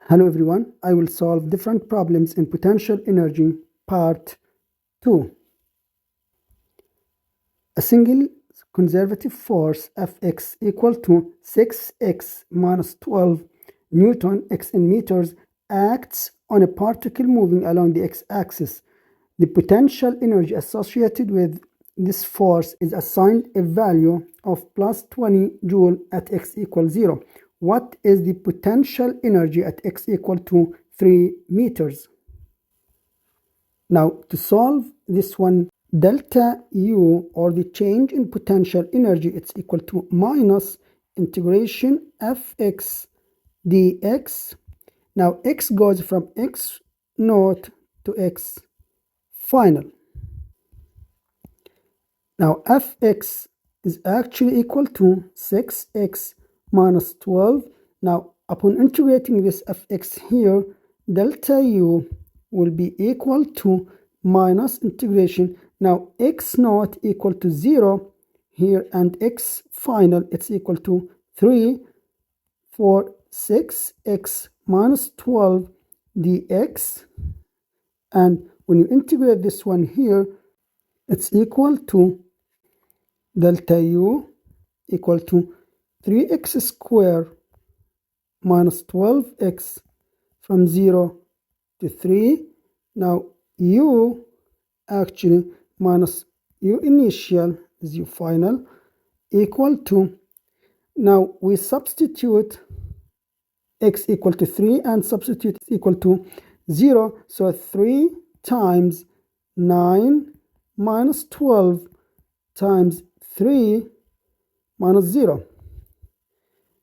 Hello everyone, I will solve different problems in potential energy part 2. A single conservative force Fx equal to 6x minus 12 Newton x in meters acts on a particle moving along the x-axis. The potential energy associated with this force is assigned a value of plus 20 joule at x equals 0. What is the potential energy at x equal to 3 meters? Now, to solve this one, delta U, or the change in potential energy, it's equal to minus integration Fx dx. Now, x goes from x naught to x final. Now, Fx is actually equal to 6x minus 12. Now, upon integrating this Fx here, delta U will be equal to minus integration. Now, x naught equal to 0 here, and x final, it's equal to 3 for 6x minus 12 dx. And when you integrate this one here, it's equal to delta U equal to 3x squared minus 12x from 0 to 3. Now U actually minus U initial is U final equal to, now we substitute x equal to 3 and substitute equal to 0. So 3 times 9 minus 12 times 3 minus 0.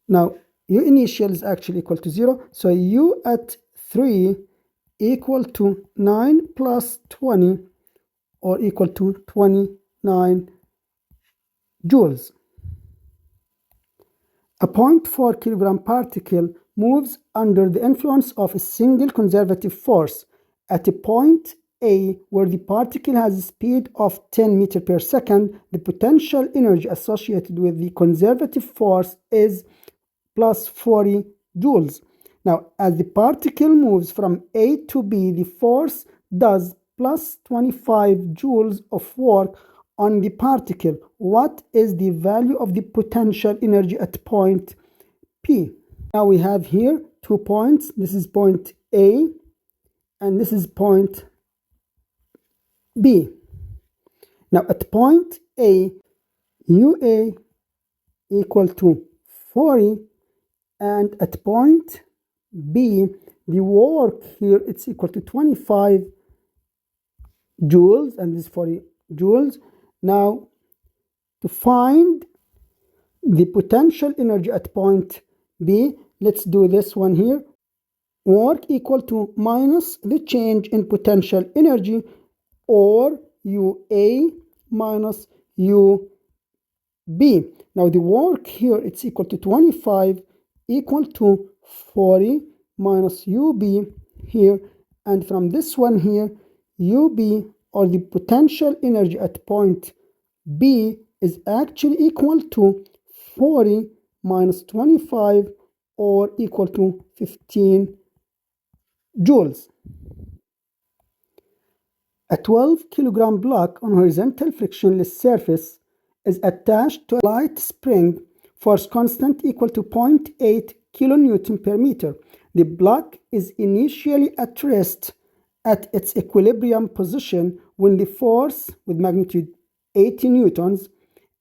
Now, U initial is actually equal to 0. So U at 3 equal to 9 plus 20, or equal to 29 joules. A 0.4 kilogram particle moves under the influence of a single conservative force at a point A where the particle has a speed of 10 meters per second. The potential energy associated with the conservative force is plus 40 joules. Now, as the particle moves from A to B, the force does plus 25 joules of work on the particle. What is the value of the potential energy at point P? Now we have here 2 points. This is point A and this is point B. Now at point A, UA equal to 40, and at point B, the work here it's equal to 25 joules, and this is 40 joules. Now to find the potential energy at point B, let's do this one here. Work equal to minus the change in potential energy, or UA minus UB. Now the work here it's equal to 25 equal to 40 minus UB here, and from this one here, UB, or the potential energy at point B, is actually equal to 40 minus 25, or equal to 15 joules. A 12 kilogram block on horizontal frictionless surface is attached to a light spring, force constant equal to 0.8 kilonewton per meter. The block is initially at rest at its equilibrium position when the force with magnitude 80 newtons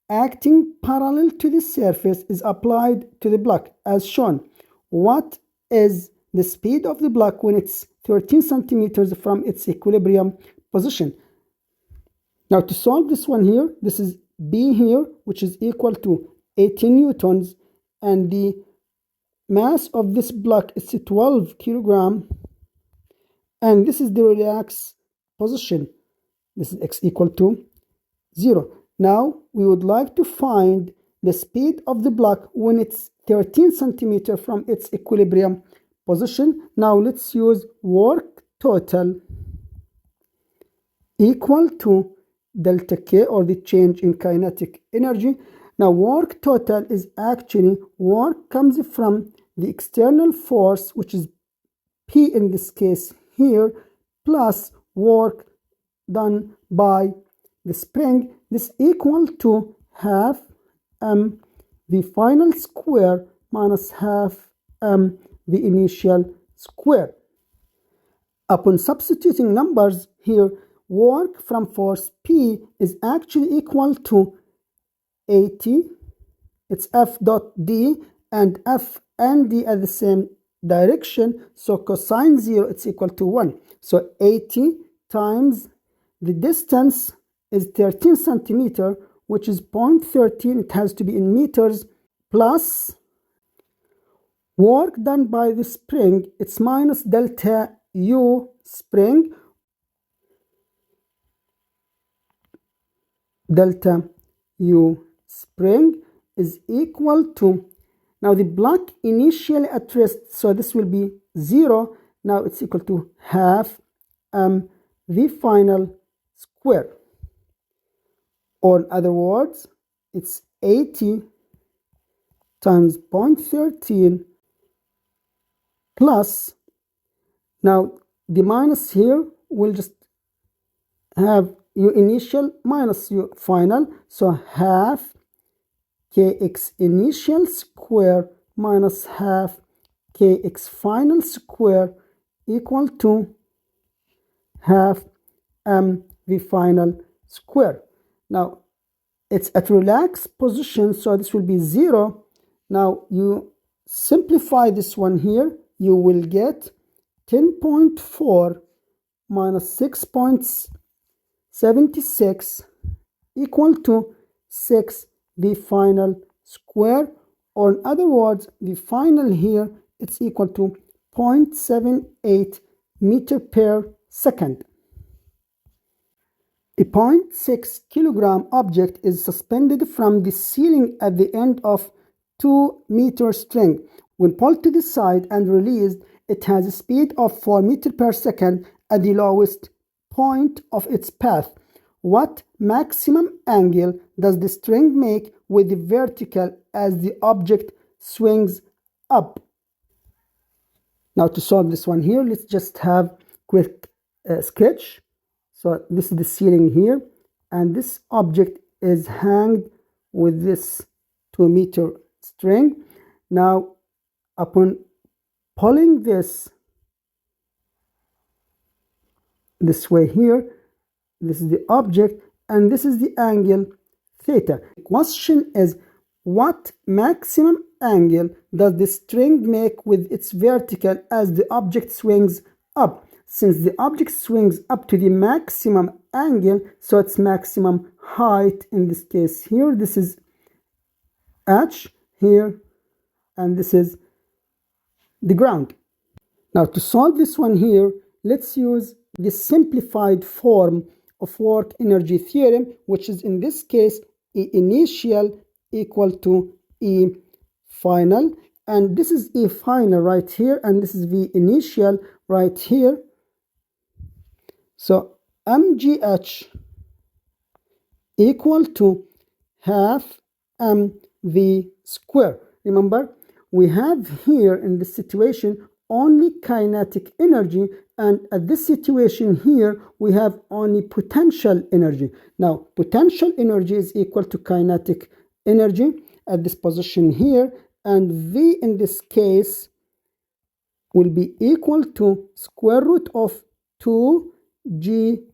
acting parallel to the surface is applied to the block as shown. What is the speed of the block when it's 13 centimeters from its equilibrium position? Now to solve this one here, this is B here, which is equal to 80 newtons, and the mass of this block is 12 kilogram, and this is the relaxed position. This is x equal to 0. Now we would like to find the speed of the block when it's 13 centimeters from its equilibrium position. Now let's use work total equal to delta K, or the change in kinetic energy. Now work total is actually work comes from the external force, which is P in this case here, plus work done by the spring, this equal to half the final square minus half the initial square. Upon substituting numbers here, work from force P is actually equal to 80. It's F dot D, and F and D at the same direction, so cosine 0 it's equal to 1. So 80 times the distance is 13 centimeter, which is 0.13, it has to be in meters, plus work done by the spring, it's minus delta U spring, delta U spring is equal to, now the block initially at rest, so this will be 0, now it's equal to half the final square. Or in other words, it's 80 times 0.13 plus, now the minus here will just have your initial minus your final, so half kx initial square minus half kx final square equal to half the final square. Now it's at relaxed position, so this will be 0. Now you simplify this one here, you will get 10.4 minus 6.76 equal to 6 the final square, or in other words, the final here it's equal to 0.78 meter per second. A 0.6 kilogram object is suspended from the ceiling at the end of 2-meter string. When pulled to the side and released, it has a speed of 4 meters per second at the lowest point of its path. What maximum angle does the string make with the vertical as the object swings up? Now to solve this one here, let's just have quick sketch. So this is the ceiling here, and this object is hanged with this 2-meter string. Now upon pulling this way here, this is the object and this is the angle theta. The question is, what maximum angle does the string make with its vertical as the object swings up? Since the object swings up to the maximum angle, so its maximum height in this case here, this is h here, and this is the ground. Now to solve this one here, let's use the simplified form of work energy theorem, which is in this case E initial equal to E final, and this is E final right here, and this is V initial right here. So mgh equal to half mv square. Remember, we have here in this situation only kinetic energy, and at this situation here we have only potential energy. Now potential energy is equal to kinetic energy at this position here, and V in this case will be equal to square root of 2gh.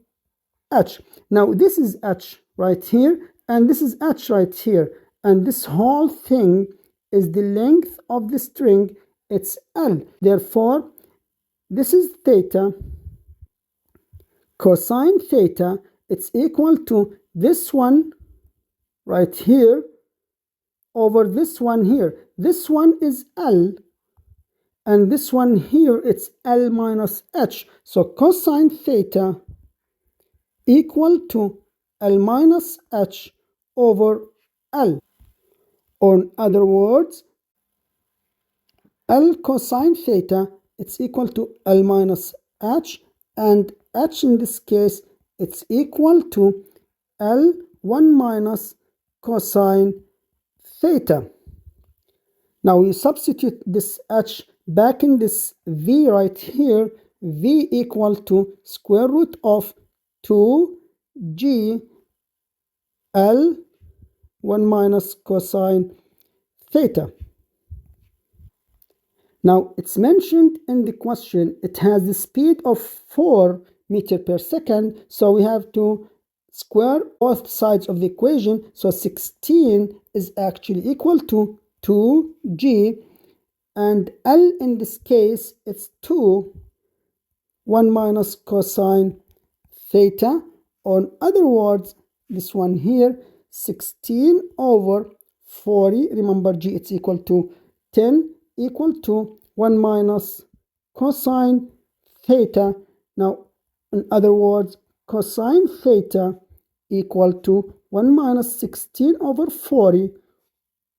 Now this is h right here, and this is h right here, and this whole thing is the length of the string, it's L. Therefore, this is theta. Cosine theta, it's equal to this one right here over this one here. This one is L, and this one here, it's L minus h. So cosine theta equal to L minus h over L. Or in other words, L cosine theta, it's equal to L minus h, and h in this case, it's equal to L1 minus cosine theta. Now you substitute this h back in this V right here, V equal to square root of 2G L 1 minus cosine theta. Now it's mentioned in the question it has the speed of 4 meters per second, so we have to square both sides of the equation. So 16 is actually equal to 2G, and L in this case it's 2 1 minus cosine theta. Or in other words, this one here, 16 over 40, remember G it's equal to 10, equal to 1 minus cosine theta. Now, in other words, cosine theta equal to 1 minus 16 over 40,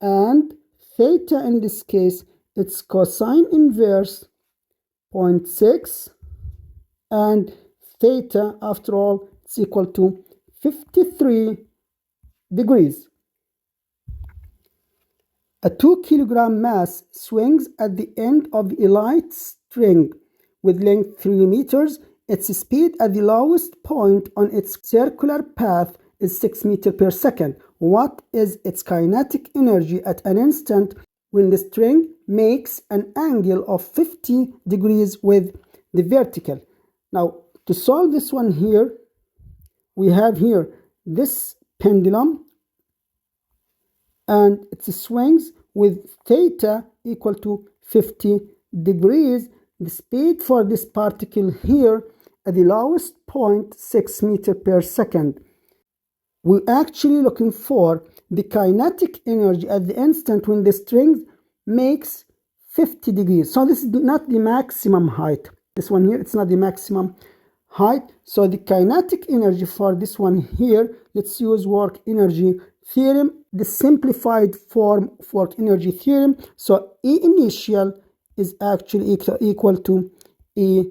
and theta in this case, it's cosine inverse 0.6, and theta, after all, is equal to 53 degrees. A 2 kilogram mass swings at the end of a light string with length 3 meters. Its speed at the lowest point on its circular path is 6 meters per second. What is its kinetic energy at an instant when the string makes an angle of 50 degrees with the vertical? Now, to solve this one here, we have here this pendulum, and it swings with theta equal to 50 degrees. The speed for this particle here at the lowest point, 6 meters per second. We're actually looking for the kinetic energy at the instant when the string makes 50 degrees. So this is not the maximum height. This one here, it's not the maximum height. So the kinetic energy for this one here, let's use work energy theorem, the simplified form of work energy theorem. So E initial is actually equal to E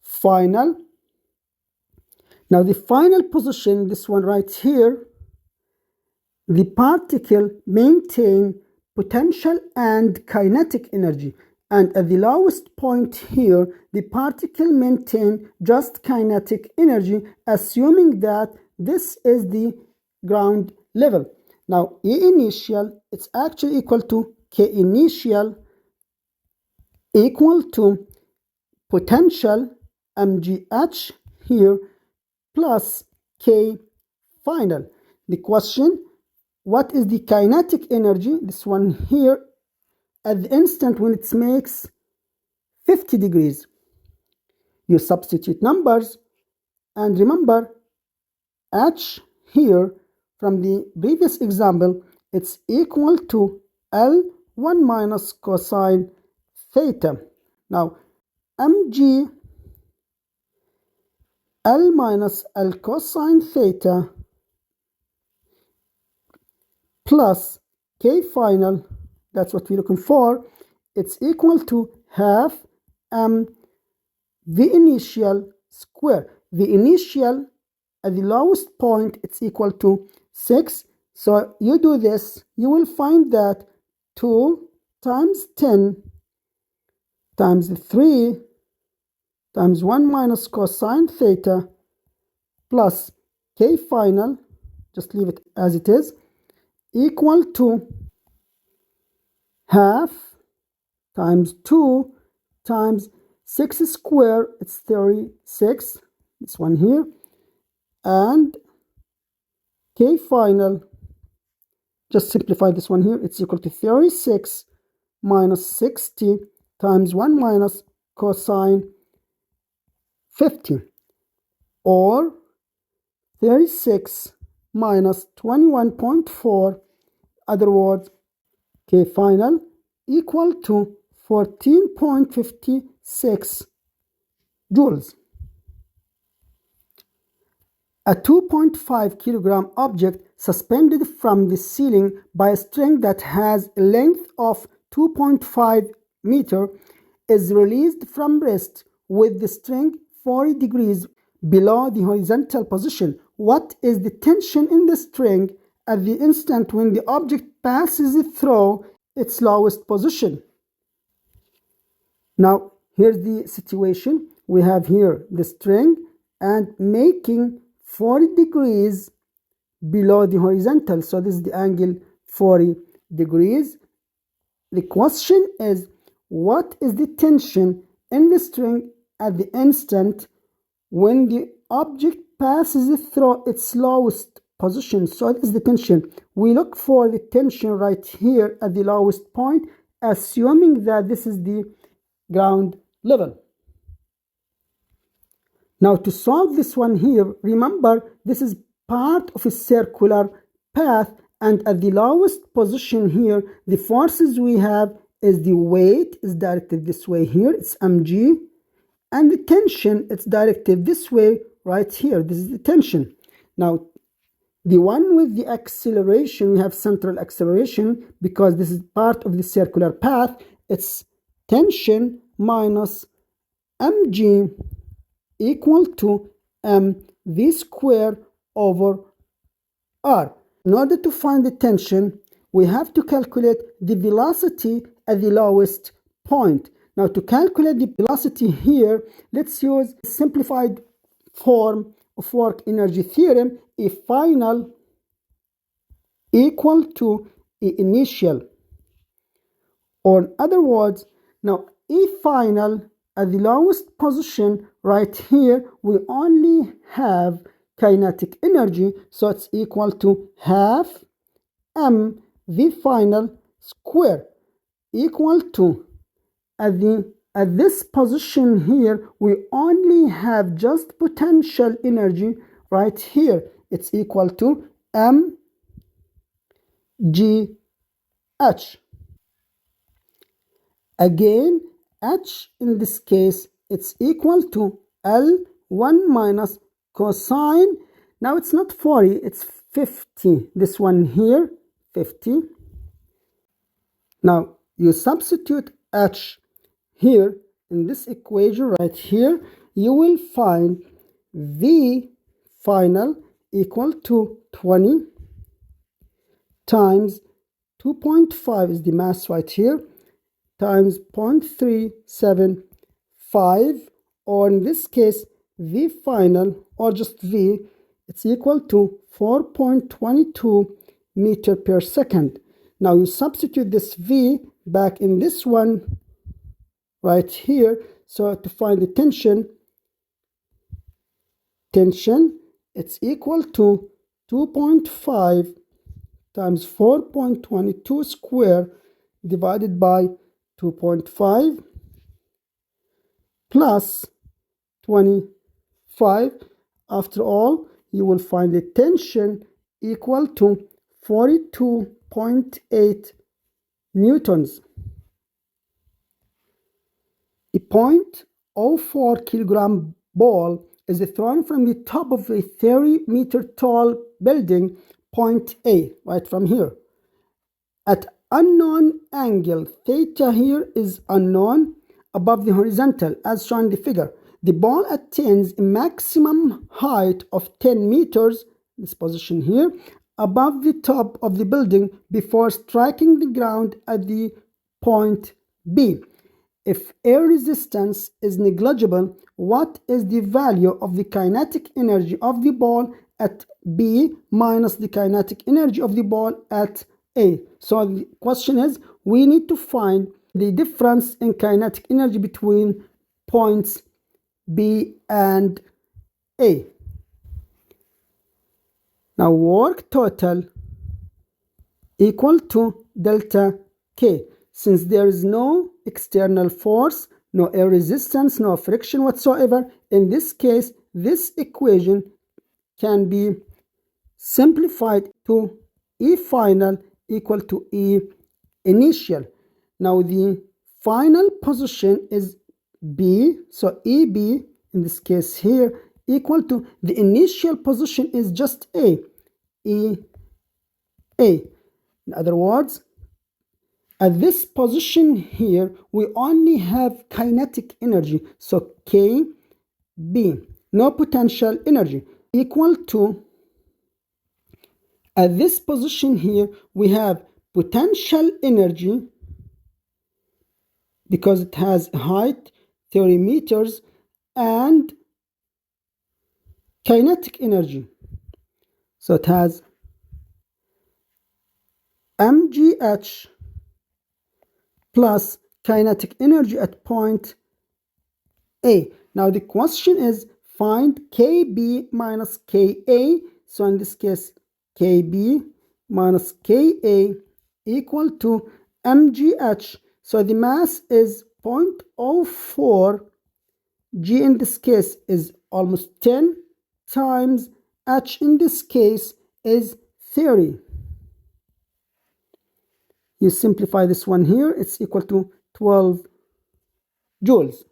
final. Now the final position, this one right here, the particle maintain potential and kinetic energy. And at the lowest point here, the particle maintain just kinetic energy, assuming that this is the ground level. Now, E initial, it's actually equal to K initial equal to potential mgh here plus K final. The question, what is the kinetic energy? This one here at the instant when it makes 50 degrees. You substitute numbers, and remember h here from the previous example, it's equal to L1 minus cosine theta. Now mg L minus L cosine theta plus K final, that's what we're looking for, it's equal to half V initial square. The initial at the lowest point, it's equal to 6. So you do this, you will find that 2 times 10 times 3 times 1 minus cosine theta plus K final, just leave it as it is, equal to half times 2 times 6 square, it's 36, this one here, and K final, just simplify this one here, it's equal to 36 minus 60 times 1 minus cosine 50, or 36 minus 21.4, other words, K final equal to 14.56 joules. A 2.5 kilogram object suspended from the ceiling by a string that has a length of 2.5 meter is released from rest with the string 40 degrees below the horizontal position. What is the tension in the string at the instant when the object passes through its lowest position? Now here's the situation. We have here the string and making 40 degrees below the horizontal, so this is the angle 40 degrees. The question is, what is the tension in the string at the instant when the object passes through its lowest position? So this is the tension. We look for the tension right here at the lowest point, assuming that this is the ground level. Now to solve this one here, remember this is part of a circular path, and at the lowest position here, the forces we have is the weight is directed this way here, it's mg, and the tension it's directed this way right here, this is the tension. Now the one with the acceleration, we have central acceleration because this is part of the circular path, it's tension minus mg equal to mv square over r. In order to find the tension, we have to calculate the velocity at the lowest point. Now to calculate the velocity here, let's use a simplified form of work energy theorem, E final equal to E initial. Or in other words, now E final at the lowest position right here, we only have kinetic energy, so it's equal to half mv final square equal to at this position here, we only have just potential energy right here. It's equal to mgh. Again, h in this case, it's equal to L1 minus cosine. Now it's not 40, it's 50. This one here, 50. Now you substitute h here in this equation right here, you will find V final equal to 20 times 2.5 is the mass right here, times 0.375, or in this case V final, or just V, it's equal to 4.22 meter per second. Now you substitute this V back in this one right here, so to find the tension it's equal to 2.5 times 4.22 square divided by 2.5 plus 25. After all, you will find the tension equal to 42.8 newtons. A 0.04 kilogram ball is thrown from the top of a 30-meter tall building, point A, right from here. At unknown angle, theta here is unknown, above the horizontal, as shown in the figure. The ball attains a maximum height of 10 meters, this position here, above the top of the building before striking the ground at the point B. If air resistance is negligible, what is the value of the kinetic energy of the ball at B minus the kinetic energy of the ball at A? So the question is, we need to find the difference in kinetic energy between points B and A. Now work total equal to delta K. Since there is no external force, no air resistance, no friction whatsoever, in this case, this equation can be simplified to E final equal to E initial. Now the final position is B, so EB in this case here equal to the initial position is just A, EA. In other words, at this position here, we only have kinetic energy, so KB, no potential energy, equal to, at this position here, we have potential energy because it has height 30 meters and kinetic energy. So it has mgh plus kinetic energy at point A. Now the question is find KB minus KA. So in this case, KB minus KA equal to mgh. So the mass is 0.04. G in this case is almost 10 times h in this case is 30. You simplify this one here, it's equal to 12 joules.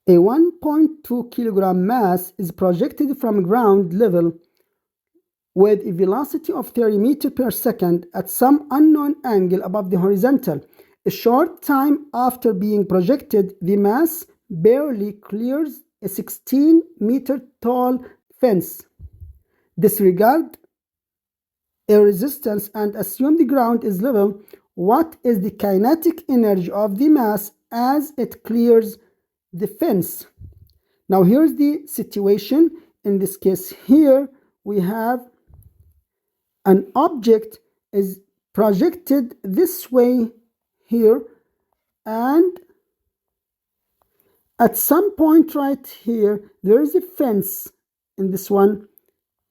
A 1.2 kilogram mass is projected from ground level with a velocity of 30 meters per second at some unknown angle above the horizontal. A short time after being projected, the mass barely clears a 16-meter tall fence. Disregard a resistance and assume the ground is level. What is the kinetic energy of the mass as it clears the fence? Now here's the situation. In this case here we have an object is projected this way here, and at some point right here there is a fence in this one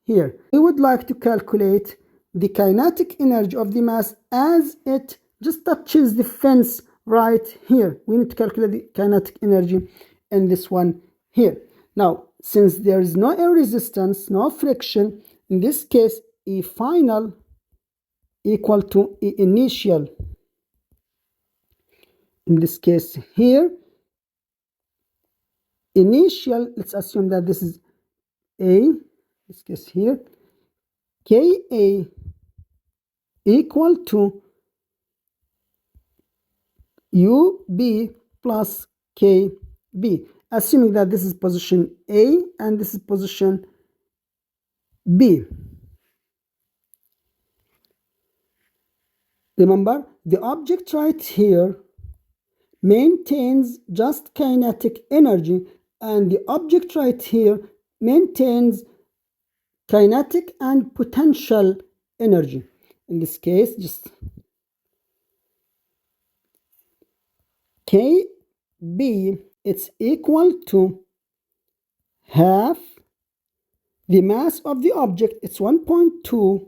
here. We would like to calculate the kinetic energy of the mass as it just touches the fence right here. We need to calculate the kinetic energy in this one here. Now, since there is no air resistance, no friction, in this case, E final equal to E initial. In this case here, initial, let's assume that this is A, this case here, Ka equal to UB plus KB, assuming that this is position A and this is position B. Remember, the object right here maintains just kinetic energy, and the object right here maintains kinetic and potential energy. In this case, just KB, it's equal to half the mass of the object, it's 1.2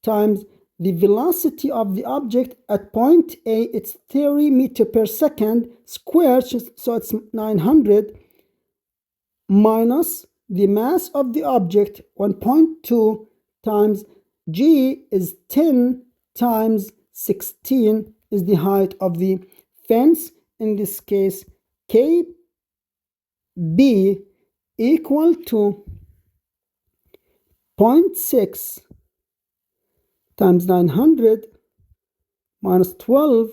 times the velocity of the object at point A, it's 30 meters per second squared, so it's 900, minus the mass of the object, 1.2 times G is 10 times 16 is the height of the fence. In this case, KB equal to 0.6 times 900 minus 12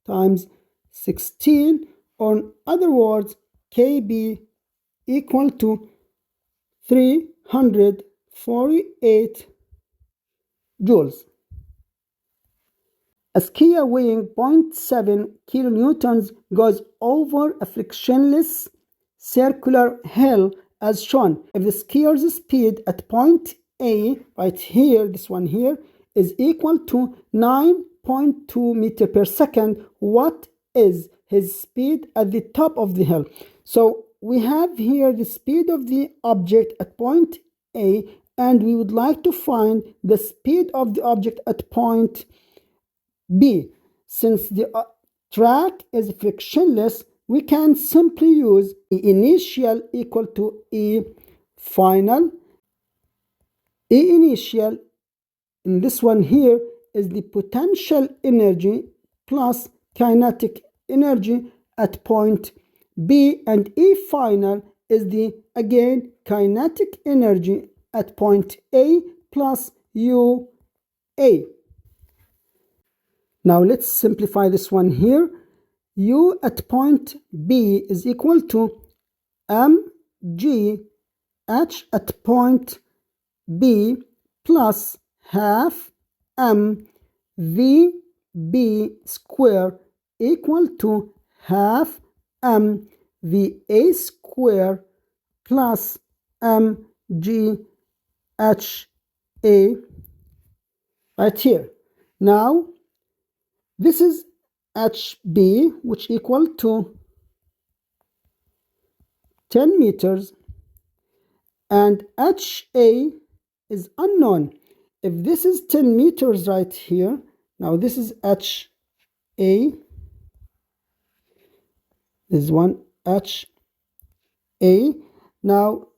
times 16, or in other words, KB equal to 348 joules. A skier weighing 0.7 kilonewtons goes over a frictionless circular hill as shown. If the skier's speed at point A, right here, this one here, is equal to 9.2 meters per second, what is his speed at the top of the hill? So we have here the speed of the object at point A, and we would like to find the speed of the object at point B. Since the track is frictionless, we can simply use E initial equal to E final. E initial in this one here is the potential energy plus kinetic energy at point B, and E final is the, again, kinetic energy at point A plus UA. Now let's simplify this one here. U at point B is equal to mgh at point B plus half mv b square equal to half mva square plus mgha right here. Now this is hb, which equal to 10 meters, and HA is unknown. If this is 10 meters right here, now this is HA, this one HA. Now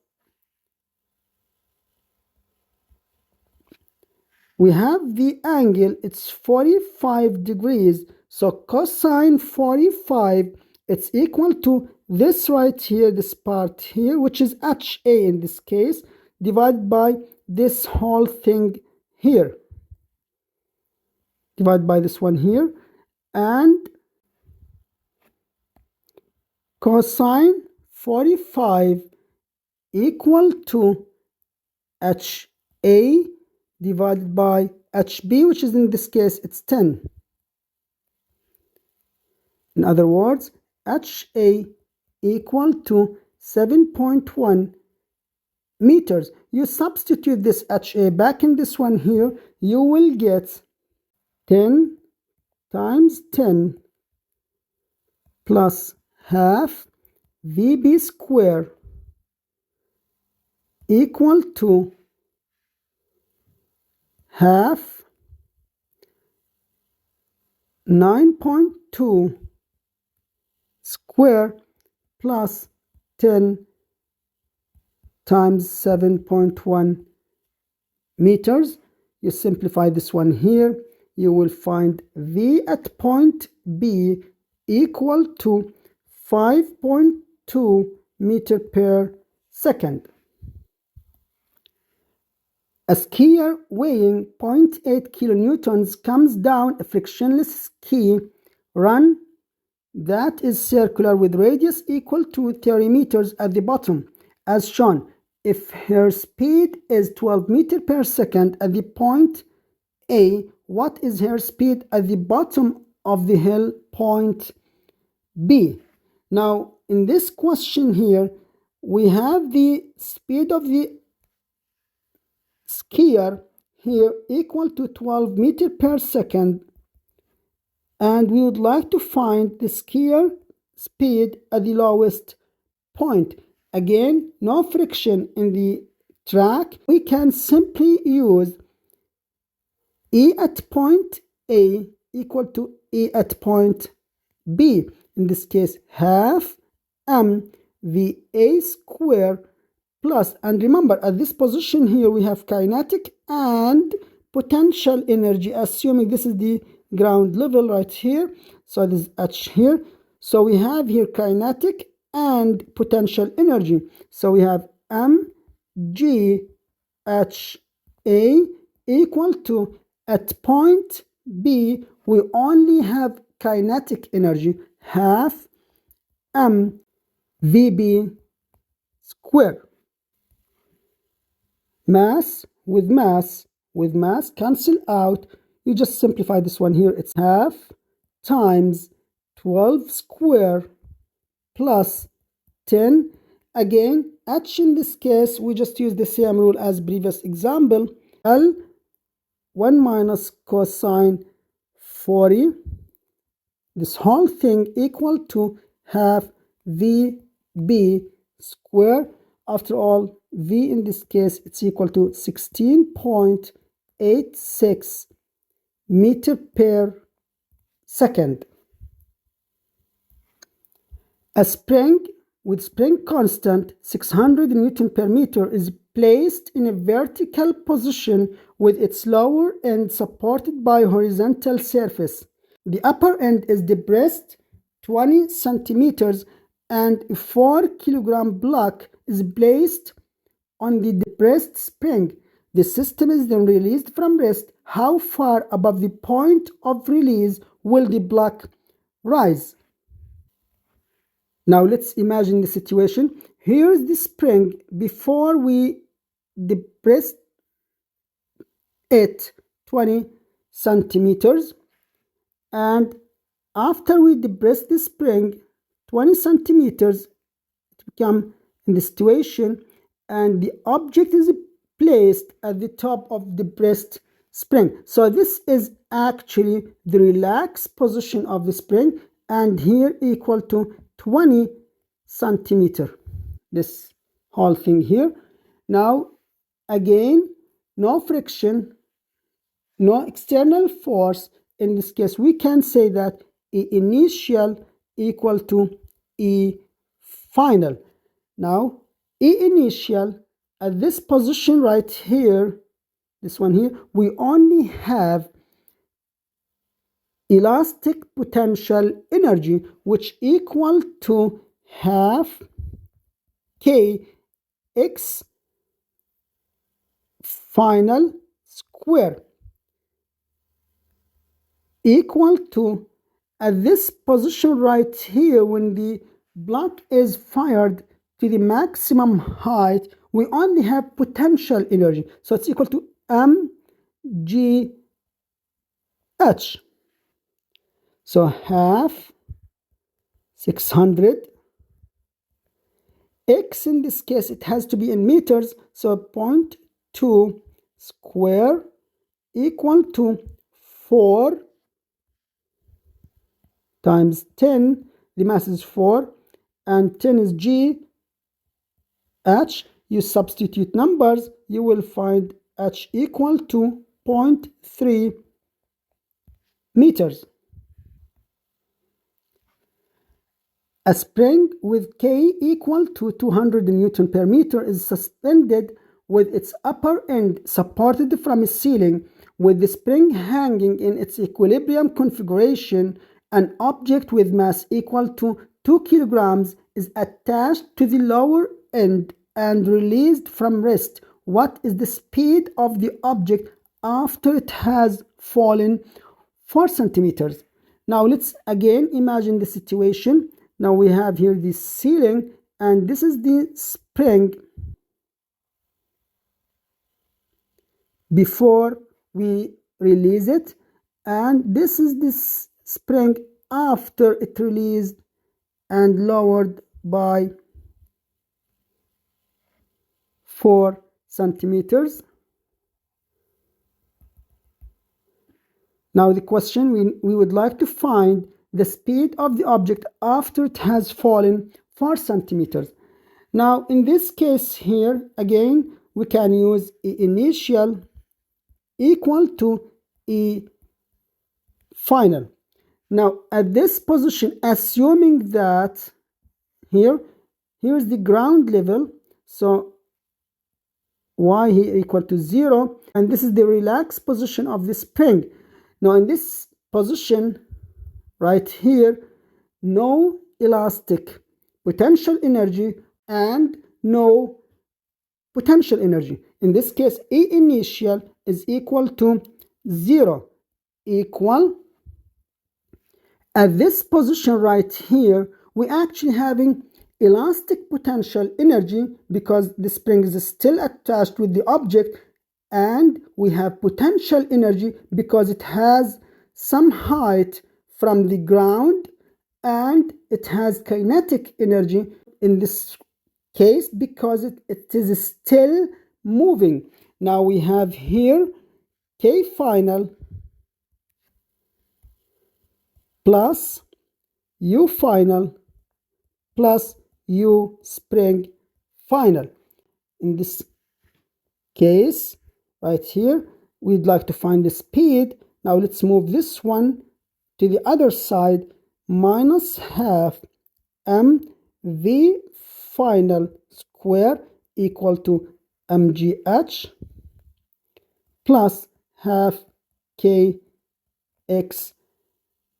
we have the angle, it's 45 degrees. So cosine 45, it's equal to this right here, this part here, which is HA in this case, divided by this whole thing here. Divided by this one here. And cosine 45 equal to HA divided by HB, which is in this case, it's 10. In other words, HA equal to 7.1 meters. You substitute this HA back in this one here, you will get 10 times 10 plus half VB square equal to half 9.2 square plus 10 times 7.1 meters. You simplify this one here, you will find V at point B equal to 5.2 meter per second. A skier weighing 0.8 kilonewtons comes down a frictionless ski run that is circular with radius equal to 30 meters at the bottom, as shown. If her speed is 12 meters per second at the point A, what is her speed at the bottom of the hill point B? Now, in this question here, we have the speed of the skier here equal to 12 meters per second, and we would like to find the skier speed at the lowest point. Again, no friction in the track. We can simply use E at point A equal to E at point B. In this case, half mva square plus, and remember, at this position here, we have kinetic and potential energy, assuming this is the ground level right here. So this is H here. So we have here kinetic and potential energy. So we have mgha equal to, at point B, we only have kinetic energy, half mvb square. Mass with mass cancel out. You just simplify this one here. It's half times 12 square plus 10. Again, H in this case, we just use the same rule as previous example. L 1 minus cosine 40. This whole thing equal to half VB square. After all, V in this case, it's equal to 16.86 meter per second. A spring with spring constant 600 Newton per meter is placed in a vertical position with its lower end supported by horizontal surface. The upper end is depressed 20 centimeters and a 4 kilogram block is placed on the depressed spring. The system is then released from rest. How far above the point of release will the block rise? Now let's imagine the situation. Here's the spring. Before we depress it 20 centimeters, and after we depress the spring 20 centimeters, it become in the situation, and the object is placed at the top of the depressed spring. So this is actually the relaxed position of the spring, and here equal to 20 centimeter, this whole thing here. Now again, no friction, no external force. In this case, we can say that E initial equal to E final. Now, E initial at this position right here, this one here, we only have elastic potential energy, which equal to half kx final square, equal to, at this position right here, when the block is fired to the maximum height, we only have potential energy, so it's equal to mgh. So half 600, x in this case it has to be in meters, so 0.2 square equal to 4 times 10, the mass is 4, and 10 is g h. You substitute numbers, you will find h equal to 0.3 meters. A spring with K equal to 200 Newton per meter is suspended with its upper end supported from a ceiling, with the spring hanging in its equilibrium configuration. An object with mass equal to 2 kilograms is attached to the lower end and released from rest. What is the speed of the object after it has fallen 4 centimeters? Now let's again imagine the situation. Now we have here the ceiling, and this is the spring before we release it, and this is this spring after it released and lowered by 4 centimeters. Now the question, we would like to find the speed of the object after it has fallen 4 centimeters. Now in this case here, again, we can use E initial equal to E final. Now at this position, assuming that here's the ground level, so y here equal to 0, and this is the relaxed position of the spring. Now in this position right here, no elastic potential energy and no potential energy. In this case, E initial is equal to 0, equal, at this position right here, we actually having elastic potential energy because the spring is still attached with the object, and we have potential energy because it has some height from the ground, and it has kinetic energy in this case because it is still moving. Now we have here K final plus U final plus U spring final. In this case right here, we'd like to find the speed. Now let's move this one to the other side, minus half mv final square equal to mgh plus half kx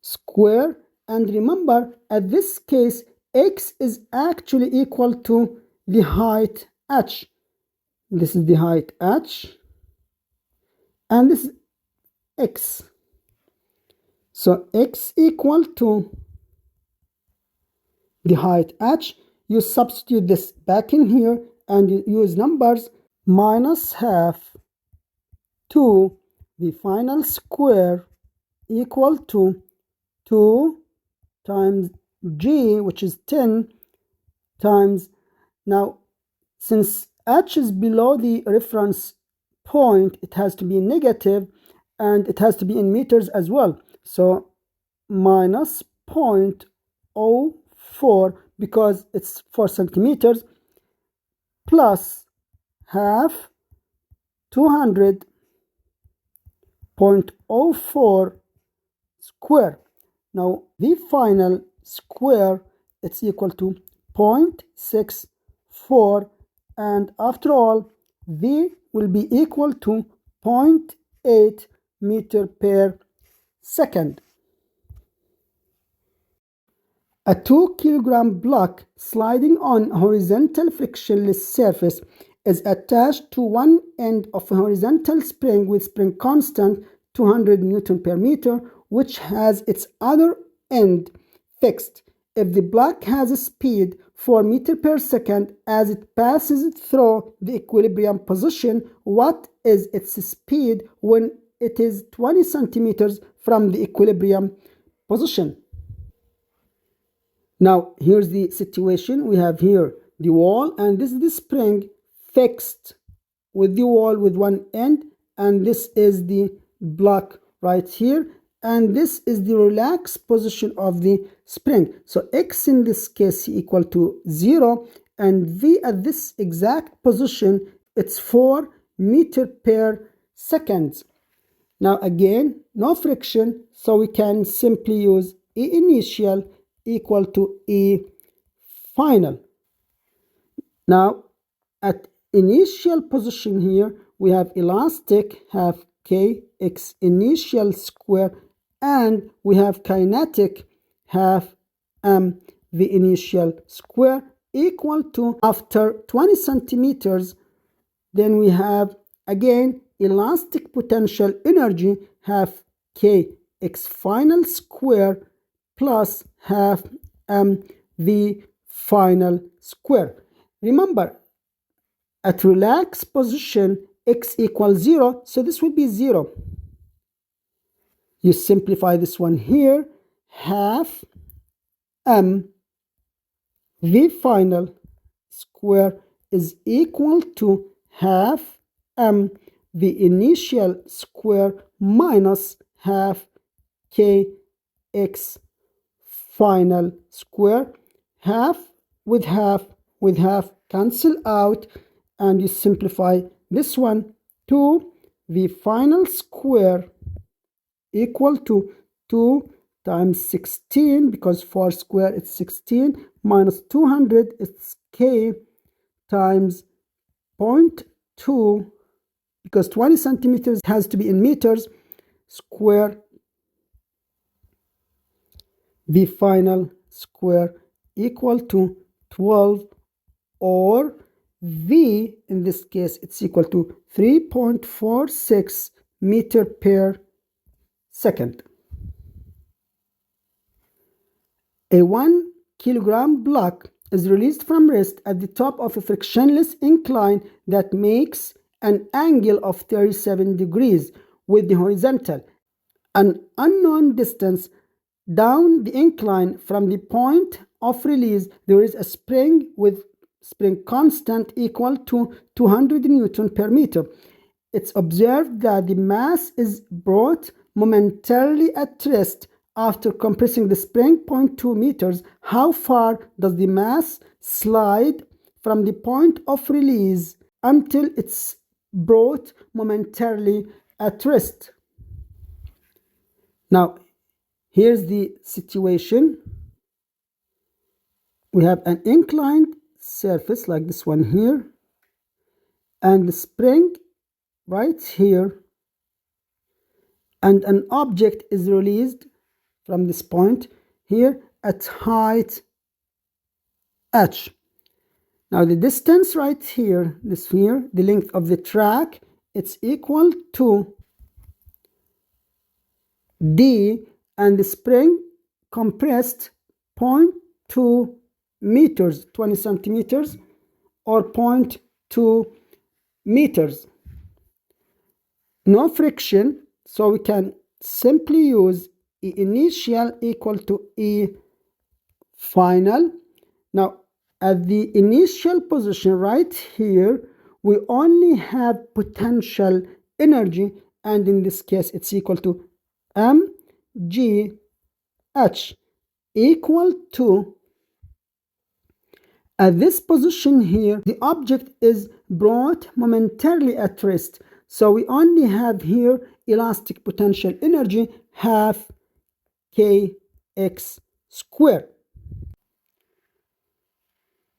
square. And remember, at this case, x is actually equal to the height h. This is the height h, and this is x. So x equal to the height h. You substitute this back in here and you use numbers, minus half to the final square equal to 2 times g, which is 10, times, now since h is below the reference point, it has to be negative and it has to be in meters as well. So minus 0.04 because it's 4 centimeters, plus half 200.04 square. Now the final square, it's equal to 0.64, and after all V will be equal to 0.8 meter per second. A 2-kilogram block sliding on a horizontal frictionless surface is attached to one end of a horizontal spring with spring constant 200 Newton per meter, which has its other end fixed. If the block has a speed 4 meters per second as it passes through the equilibrium position, what is its speed when it is 20 centimeters from the equilibrium position? Now here's the situation. We have here the wall, and this is the spring fixed with the wall with one end, and this is the block right here, and this is the relaxed position of the spring. So x in this case equal to 0, and v at this exact position, it's 4 meters per second. Now again, no friction, so we can simply use E initial equal to E final. Now at initial position here, we have elastic half kx initial square, and we have kinetic half the initial square equal to, after 20 centimeters, then we have again elastic potential energy half kx final square plus half v final square. Remember, at relaxed position x equals 0, so this will be 0. You simplify this one here, half v final square is equal to half the initial square minus half kx final square. Half with half cancel out, and you simplify this one. 2 the final square equal to 2 times 16, because 4 square is 16, minus 200, it's k, times 0.2, because 20 centimeters has to be in meters, square the final square equal to 12, or v in this case it's equal to 3.46 meter per second. A 1 kilogram block is released from rest at the top of a frictionless incline that makes an angle of 37 degrees with the horizontal. An unknown distance down the incline from the point of release, there is a spring with spring constant equal to 200 Newton per meter. It's observed that the mass is brought momentarily at rest after compressing the spring 0.2 meters. How far does the mass slide from the point of release until it's brought momentarily at rest? Now, here's the situation. We have an inclined surface like this one here, and the spring right here, and an object is released from this point here at height h. Now the distance right here, this here, the length of the track, it's equal to d, and the spring compressed 0.2 meters, 20 centimeters, or 0.2 meters. No friction, so we can simply use E initial equal to E final. Now, at the initial position right here, we only have potential energy, and in this case, it's equal to mgh equal to, at this position here, the object is brought momentarily at rest. So we only have here elastic potential energy half kx squared.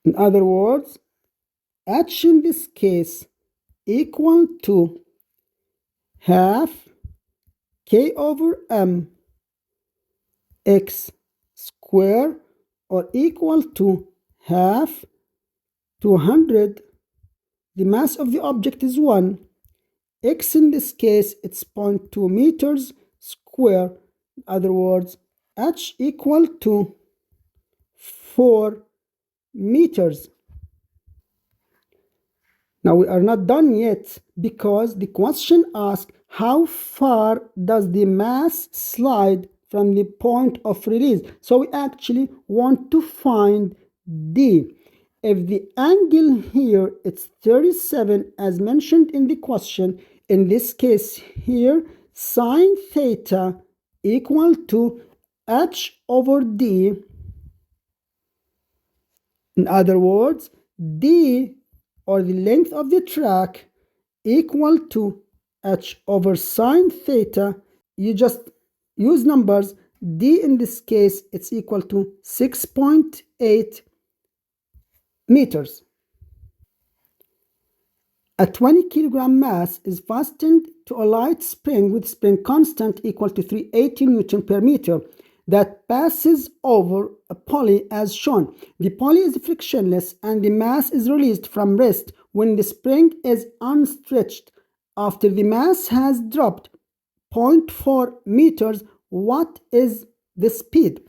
In other words, h in this case equal to half k over m x square, or equal to half 200. The mass of the object is 1. X in this case, it's 0.2 meters square. In other words, h equal to 4 meters. Now we are not done yet, because the question asks how far does the mass slide from the point of release. So we actually want to find D. If the angle here is 37 as mentioned in the question, in this case here, sine theta equal to h over D. In other words, D, or the length of the track, equal to h over sine theta. You just use numbers. D in this case, it's equal to 6.8 meters. A 20 kilogram mass is fastened to a light spring with spring constant equal to 380 Newton per meter that passes over a pulley as shown. The pulley is frictionless and the mass is released from rest when the spring is unstretched. After the mass has dropped 0.4 meters, what is the speed?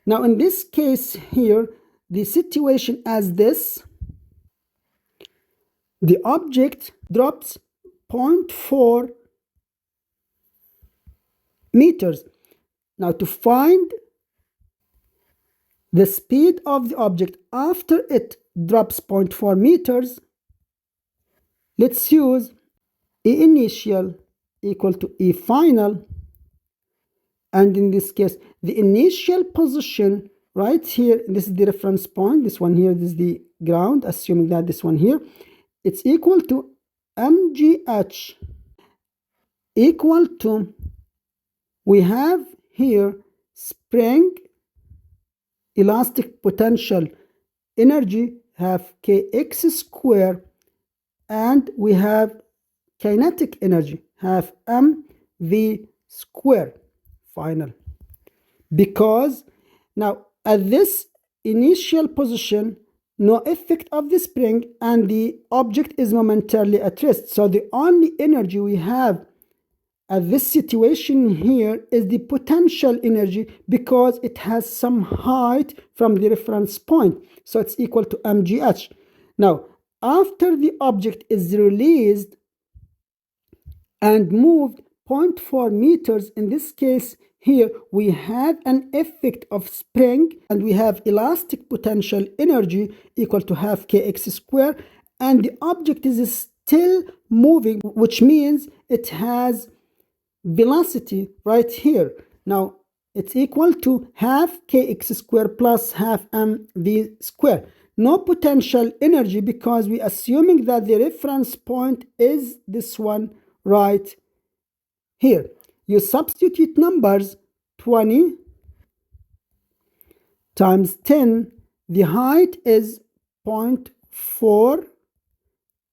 Now in this case here, the situation as this: the object drops 0.4 meters. Now to find the speed of the object after it drops 0.4 meters, let's use E initial equal to E final. And in this case, the initial position right here, this is the reference point, this one here, this is the ground, assuming that this one here, it's equal to mgh equal to, we have here spring elastic potential energy half kx square, and we have kinetic energy half mv square final. Because now at this initial position, no effect of the spring and the object is momentarily at rest. So the only energy we have at this situation here is the potential energy, because it has some height from the reference point. So it's equal to mgh. Now, after the object is released and moved 0.4 meters, in this case here, we have an effect of spring and we have elastic potential energy equal to half kx square, and the object is still moving, which means it has velocity right here. Now it's equal to half kx square plus half mv square. No potential energy, because we assuming that the reference point is this one right here. You substitute numbers: 20 times 10, the height is 0.4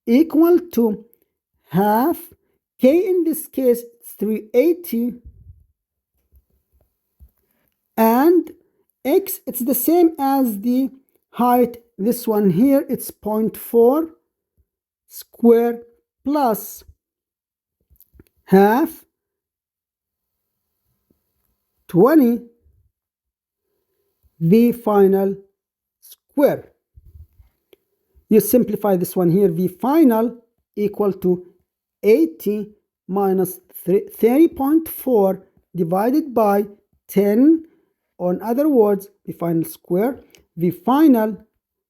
equal to half k, in this case 380, and x, it's the same as the height, this one here, it's 0.4 square plus half 20 v final square. You simplify this one here, v final equal to 80 minus 30.4 divided by 10, or in other words, the final square. The final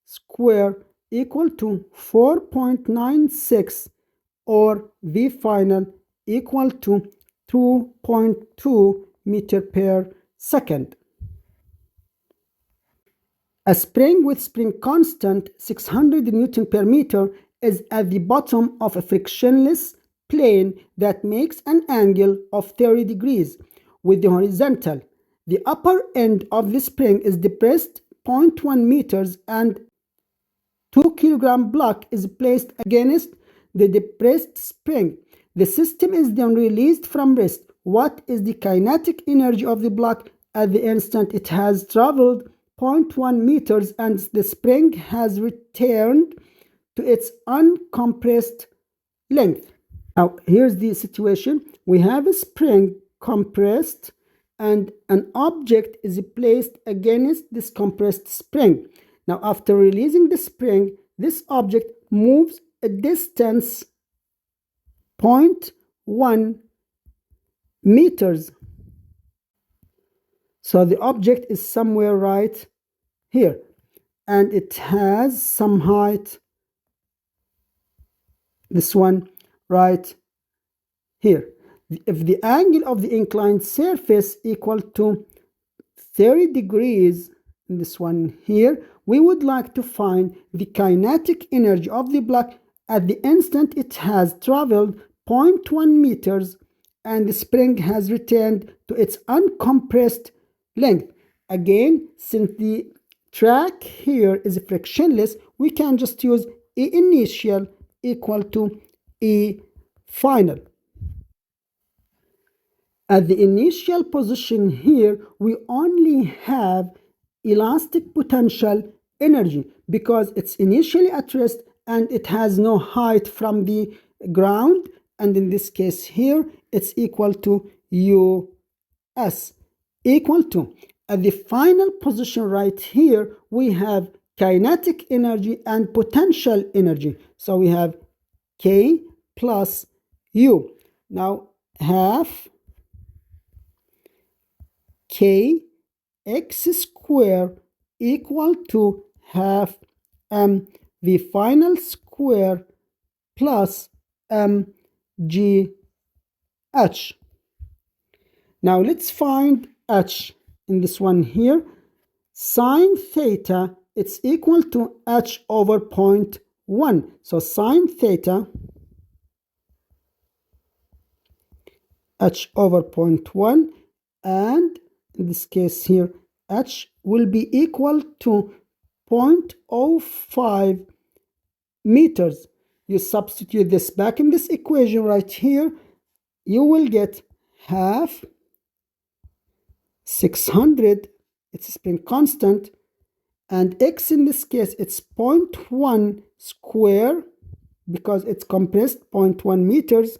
square equal to 4.96, or V final equal to 2.2 meter per second. A spring with spring constant 600 Newton per meter is at the bottom of a frictionless plane that makes an angle of 30 degrees with the horizontal. The upper end of the spring is depressed 0.1 meters and 2-kilogram block is placed against the depressed spring. The system is then released from rest. What is the kinetic energy of the block at the instant it has traveled 0.1 meters and the spring has returned to its uncompressed length? Now, here's the situation. We have a spring compressed and an object is placed against this compressed spring. Now, after releasing the spring, this object moves a distance 0.1 meters. So the object is somewhere right here, and it has some height, this one right here. If the angle of the inclined surface equal to 30 degrees, in this one here, we would like to find the kinetic energy of the block at the instant it has traveled 0.1 meters and the spring has returned to its uncompressed length. Again, since the track here is frictionless, we can just use E initial equal to E final. At the initial position here, we only have elastic potential energy because it's initially at rest and it has no height from the ground, and in this case here it's equal to US equal to, at the final position right here we have kinetic energy and potential energy, so we have K plus U. Now half K x square equal to half the final square plus g h. Now let's find h in this one here. Sine theta, it's equal to h over 0.1. So sine theta, h over 0.1, and in this case here h will be equal to 0.05 meters. You substitute this back in this equation right here, you will get half 600, it's a spring constant, and x in this case it's 0.1 square because it's compressed 0.1 meters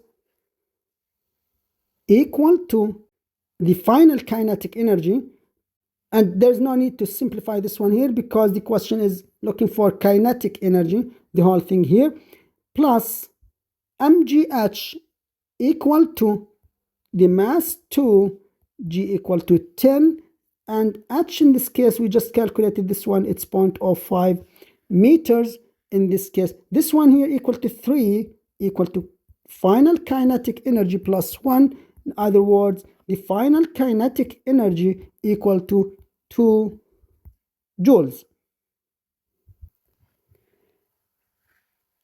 equal to the final kinetic energy. And there's no need to simplify this one here because the question is looking for kinetic energy, the whole thing here, plus mgh equal to the mass 2, g equal to 10, and h in this case we just calculated this one, it's 0.05 meters in this case. This one here equal to 3 equal to final kinetic energy plus 1. In other words, the final kinetic energy equal to 2 joules.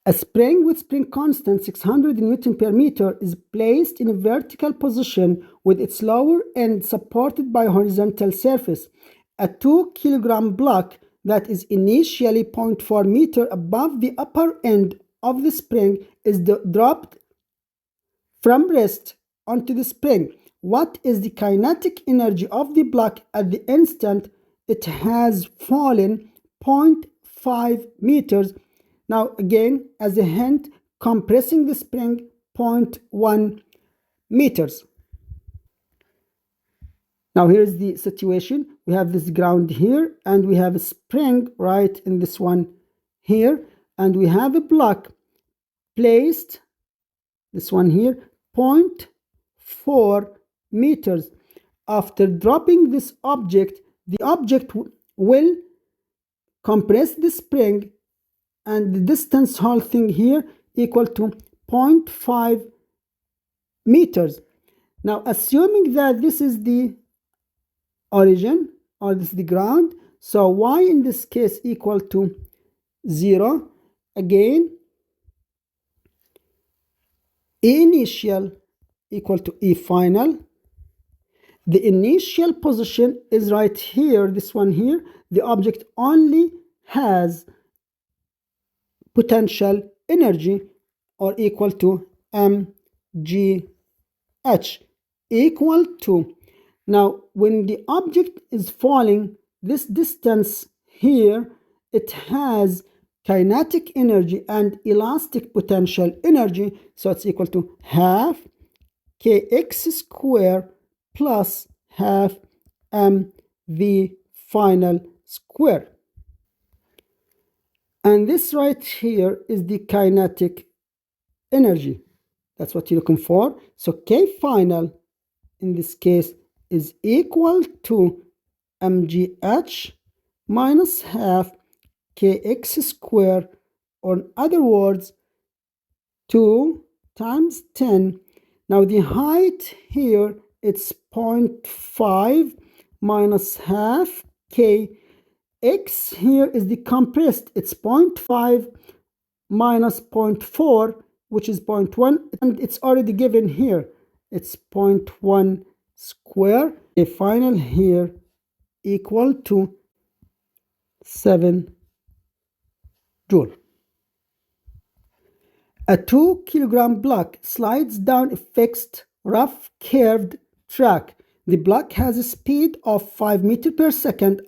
A spring with spring constant 600 Newton per meter is placed in a vertical position with its lower end supported by a horizontal surface. A 2-kilogram block that is initially 0.4 meter above the upper end of the spring is dropped from rest onto the spring. What is the kinetic energy of the block at the instant it has fallen 0.5 meters? Now again, as a hint, compressing the spring 0.1 meters. Now here's the situation. We have this ground here and we have a spring right in this one here, and we have a block placed, this one here, 0.4 meters after dropping this object, the object will compress the spring, and the distance whole thing here equal to 0.5 meters. Now, assuming that this is the origin, or this is the ground, so y in this case equal to 0. Again, E initial equal to E final. The initial position is right here, this one here. The object only has potential energy, or equal to mgh, equal to, now when the object is falling this distance here, it has kinetic energy and elastic potential energy, so it's equal to half kx square plus half mv final square. And this right here is the kinetic energy. That's what you're looking for. So K final in this case is equal to mgh minus half kx square, or in other words 2 times 10. Now the height here, it's 0.5 minus half k. X here is the compressed, it's 0.5 minus 0.4, which is 0.1, and it's already given here, it's 0.1 square. A final here equal to 7 joule. A 2 kilogram block slides down a fixed, rough, curved track. The block has a speed of 5 meters per second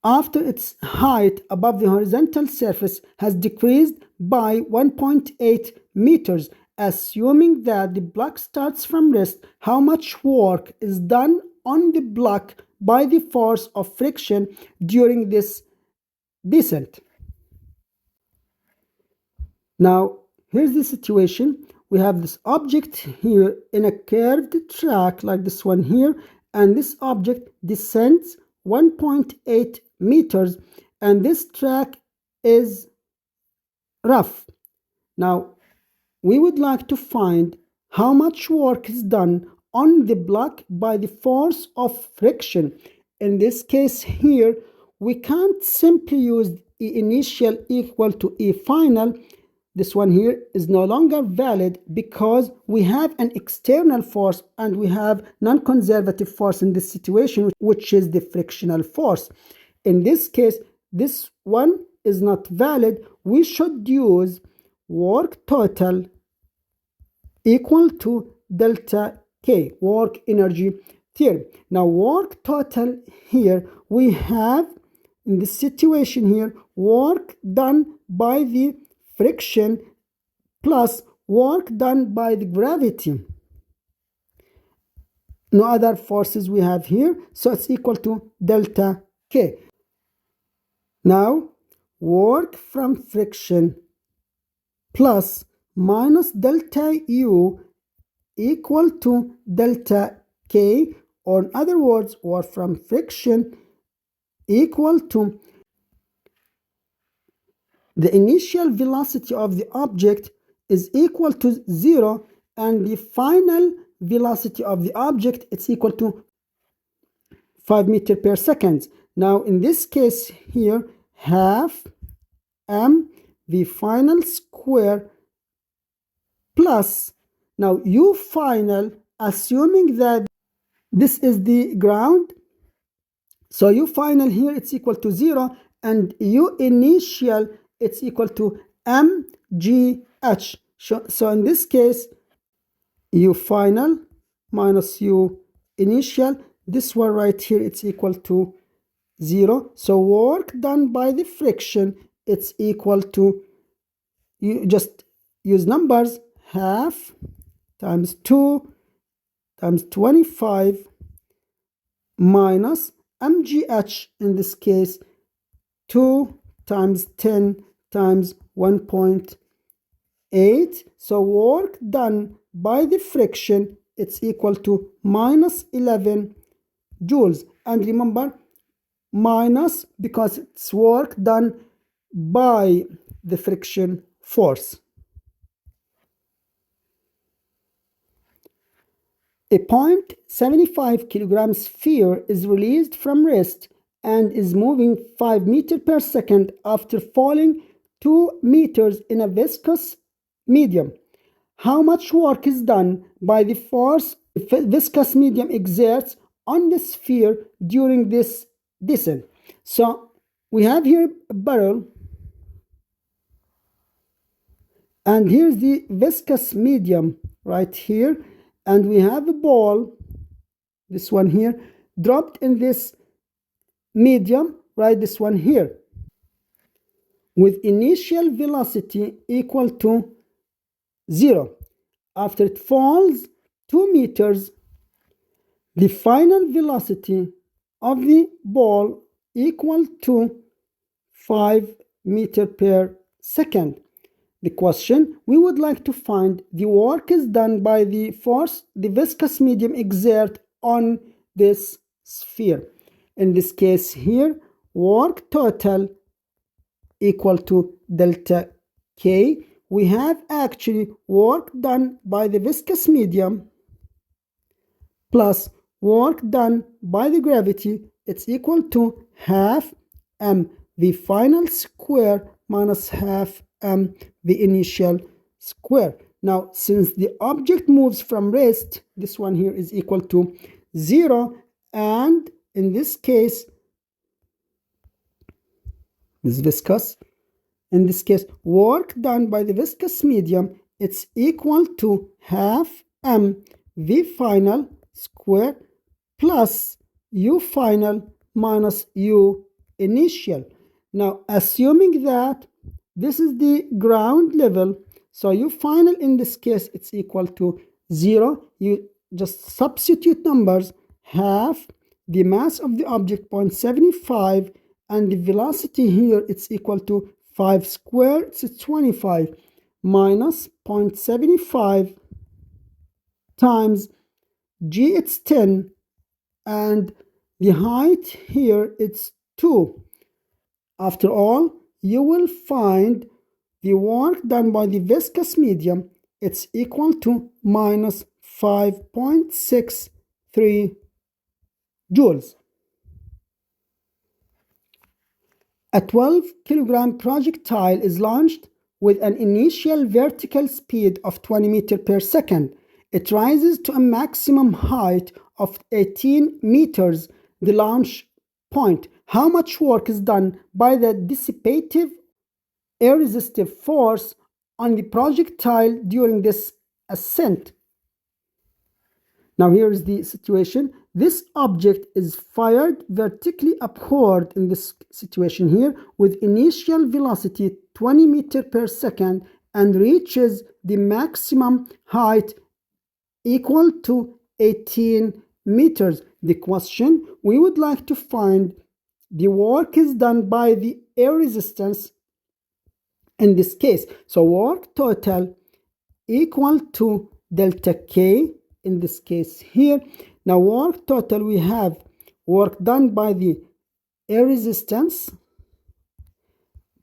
after its height above the horizontal surface has decreased by 1.8 meters. Assuming that the block starts from rest, how much work is done on the block by the force of friction during this descent? Now, here's the situation. We have this object here in a curved track like this one here, and this object descends 1.8 meters, and this track is rough. Now, we would like to find how much work is done on the block by the force of friction. In this case here, we can't simply use E initial equal to E final. This one here is no longer valid because we have an external force and we have non-conservative force in this situation, which is the frictional force. In this case, this one is not valid. We should use work total equal to delta K, work energy theory. Now, work total here, we have in this situation here, work done by the friction plus work done by the gravity. No other forces we have here, so it's equal to delta K. Now, work from friction plus minus delta U equal to delta K, or in other words, work from friction equal to the initial velocity of the object is equal to 0, and the final velocity of the object is equal to 5 meters per second. Now, in this case here, half mv final square plus, now U final, assuming that this is the ground, so U final here it's equal to 0, and U initial it's equal to mgh. So in this case, U final minus U initial, this one right here, it's equal to 0. So work done by the friction, it's equal to, you just use numbers, half times 2 times 25 minus mgh, in this case 2 times 10 times 1.8. so work done by the friction, it's equal to minus 11 joules. And remember, minus because it's work done by the friction force. A 0.75 kilogram sphere is released from rest and is moving 5 meters per second after falling 2 meters in a viscous medium. How much work is done by the force the viscous medium exerts on the sphere during this descent? So we have here a barrel, and here's the viscous medium right here, and we have a ball, this one here, dropped in this medium, right, this one here, with initial velocity equal to 0. After it falls 2 meters, the final velocity of the ball equal to 5 meters per second. The question, we would like to find the work is done by the force the viscous medium exert on this sphere. In this case here, work total equal to delta K. We have actually work done by the viscous medium plus work done by the gravity. It's equal to half mv final square minus half the initial square. Now, since the object moves from rest, this one here is equal to 0, and in this case, this viscous, in this case, work done by the viscous medium, it's equal to half v final square plus u final minus u initial. Now, assuming that this is the ground level, so u final in this case, it's equal to 0. You just substitute numbers, half the mass of the object 0.75, and the velocity here, it's equal to 5 squared, it's 25, minus 0.75 times g, it's 10, and the height here, it's 2. After all, you will find the work done by the viscous medium, it's equal to minus 5.63 joules. A 12 kilogram projectile is launched with an initial vertical speed of 20 meters per second. It rises to a maximum height of 18 meters, the launch point. How much work is done by the dissipative air resistive force on the projectile during this ascent? Now here is the situation. This object is fired vertically upward in this situation here with initial velocity 20 meters per second and reaches the maximum height equal to 18 meters. The question, we would like to find the work is done by the air resistance in this case. So work total equal to delta K in this case here. Now work total, we have work done by the air resistance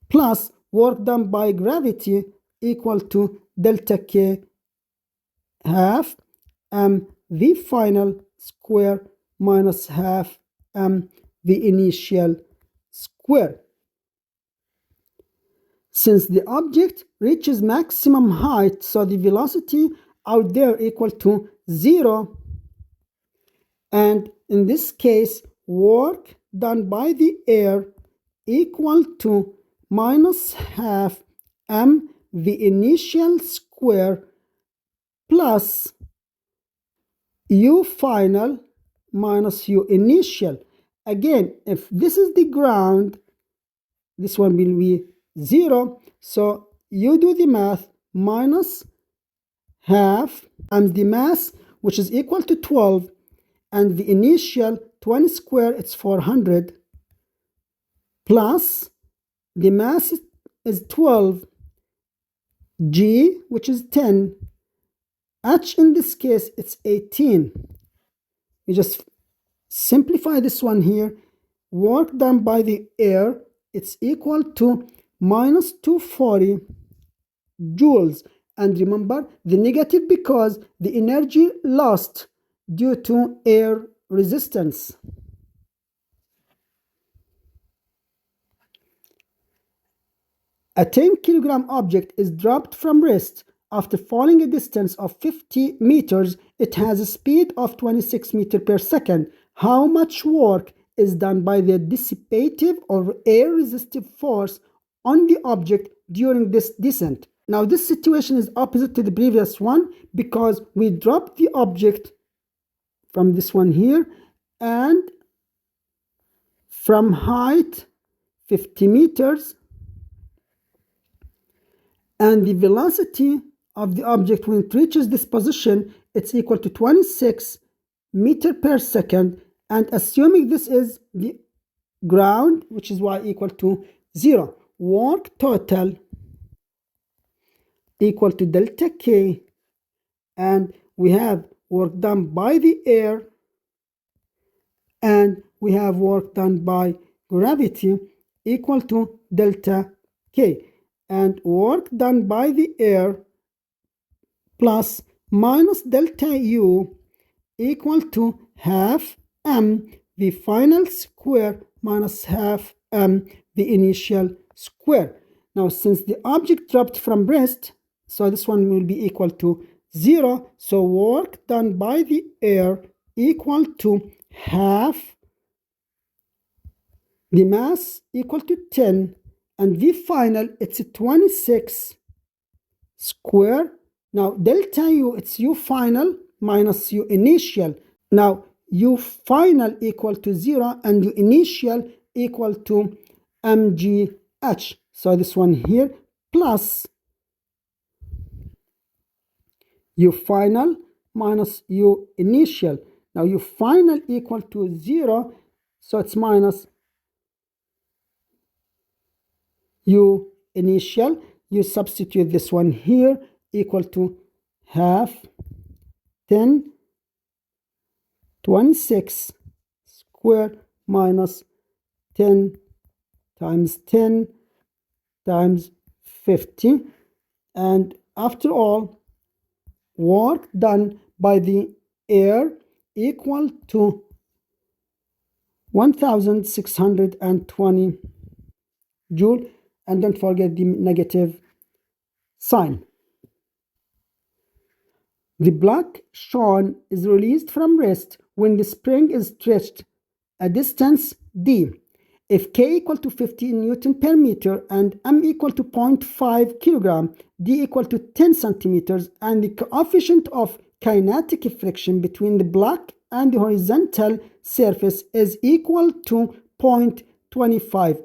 plus work done by gravity equal to delta K half v final square minus half the initial square. Since the object reaches maximum height, so the velocity out there equal to 0, and in this case work done by the air equal to minus half the initial square plus u final minus u initial. Again, if this is the ground, this one will be 0, so you do the math, minus half times the mass, which is equal to 12, and the initial 20 square, it's 400, plus the mass is 12, g, which is 10, h in this case, it's 18. You just Simplify this one here. Work done by the air, it's equal to minus 240 joules. And remember, the negative because the energy lost due to air resistance. A 10 kilogram object is dropped from rest after falling a distance of 50 meters. It has a speed of 26 meters per second. How much work is done by the dissipative or air resistive force on the object during this descent? Now this situation is opposite to the previous one because we dropped the object from this one here and from height 50 meters, and the velocity of the object when it reaches this position, it's equal to 26 meters per second, and assuming this is the ground, which is y equal to 0, work total equal to delta k, and we have work done by the air and we have work done by gravity equal to delta k, and work done by the air plus minus delta u equal to half m the final square minus half m the initial square. Now since the object dropped from rest, so this one will be equal to 0, so work done by the air equal to half the mass equal to 10, and v final it's 26 square. Now delta u, it's u final minus u initial. Now u final equal to 0 and u initial equal to mgh. So this one here plus u final minus u initial. Now u final equal to 0, so it's minus u initial. You substitute this one here equal to half 10 26 square minus 10 times 10 times 50, and after all work done by the air equal to 1620 joule, and don't forget the negative sign. The block shown is released from rest when the spring is stretched a distance d. If k equal to 15 Newton per meter and m equal to 0.5 kilogram, d equal to 10 centimeters, and the coefficient of kinetic friction between the block and the horizontal surface is equal to 0.25.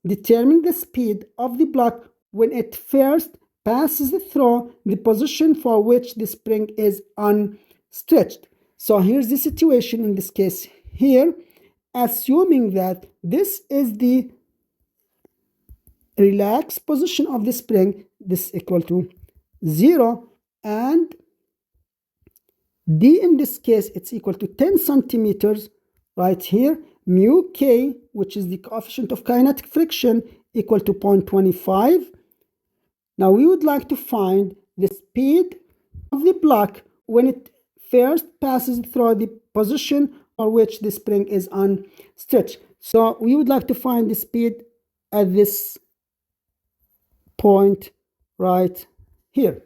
Determine the speed of the block when it first passes through the position for which the spring is unstretched. So here's the situation in this case here. Assuming that this is the relaxed position of the spring, this is equal to 0, and d in this case it's equal to 10 centimeters right here. Mu k, which is the coefficient of kinetic friction, equal to 0.25. Now we would like to find the speed of the block when it first passes through the position for which the spring is unstretched. So we would like to find the speed at this point right here.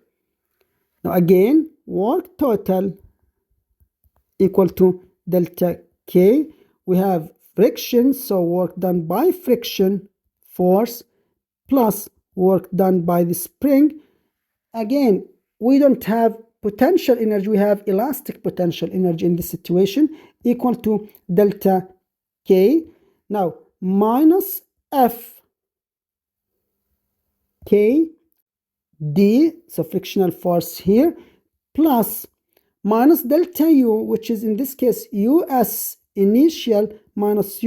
Now again, work total equal to delta k. We have friction, so work done by friction force plus work done by the spring. Again, we don't have potential energy, we have elastic potential energy in this situation, equal to delta k. Now minus f k d, so frictional force here, plus minus delta u, which is in this case us initial minus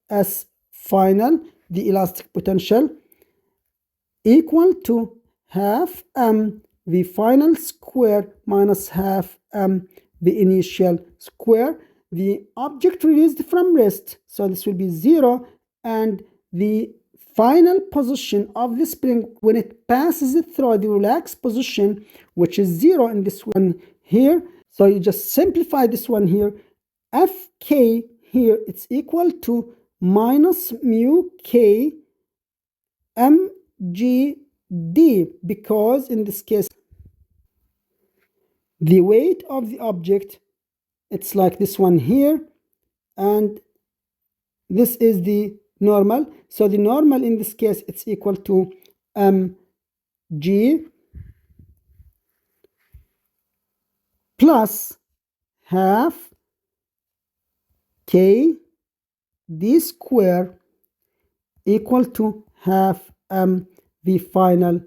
us final, the elastic potential, equal to half m the final square minus half m the initial square. the object released from rest, so this will be 0, and the final position of the spring when it passes through the relaxed position, which is 0 in this one here. So you just simplify this one here. Fk here, it's equal to minus mu k mgd, because in this case the weight of the object, it's like this one here, and this is the normal. So the normal in this case, it's equal to mg plus half k d square equal to half the final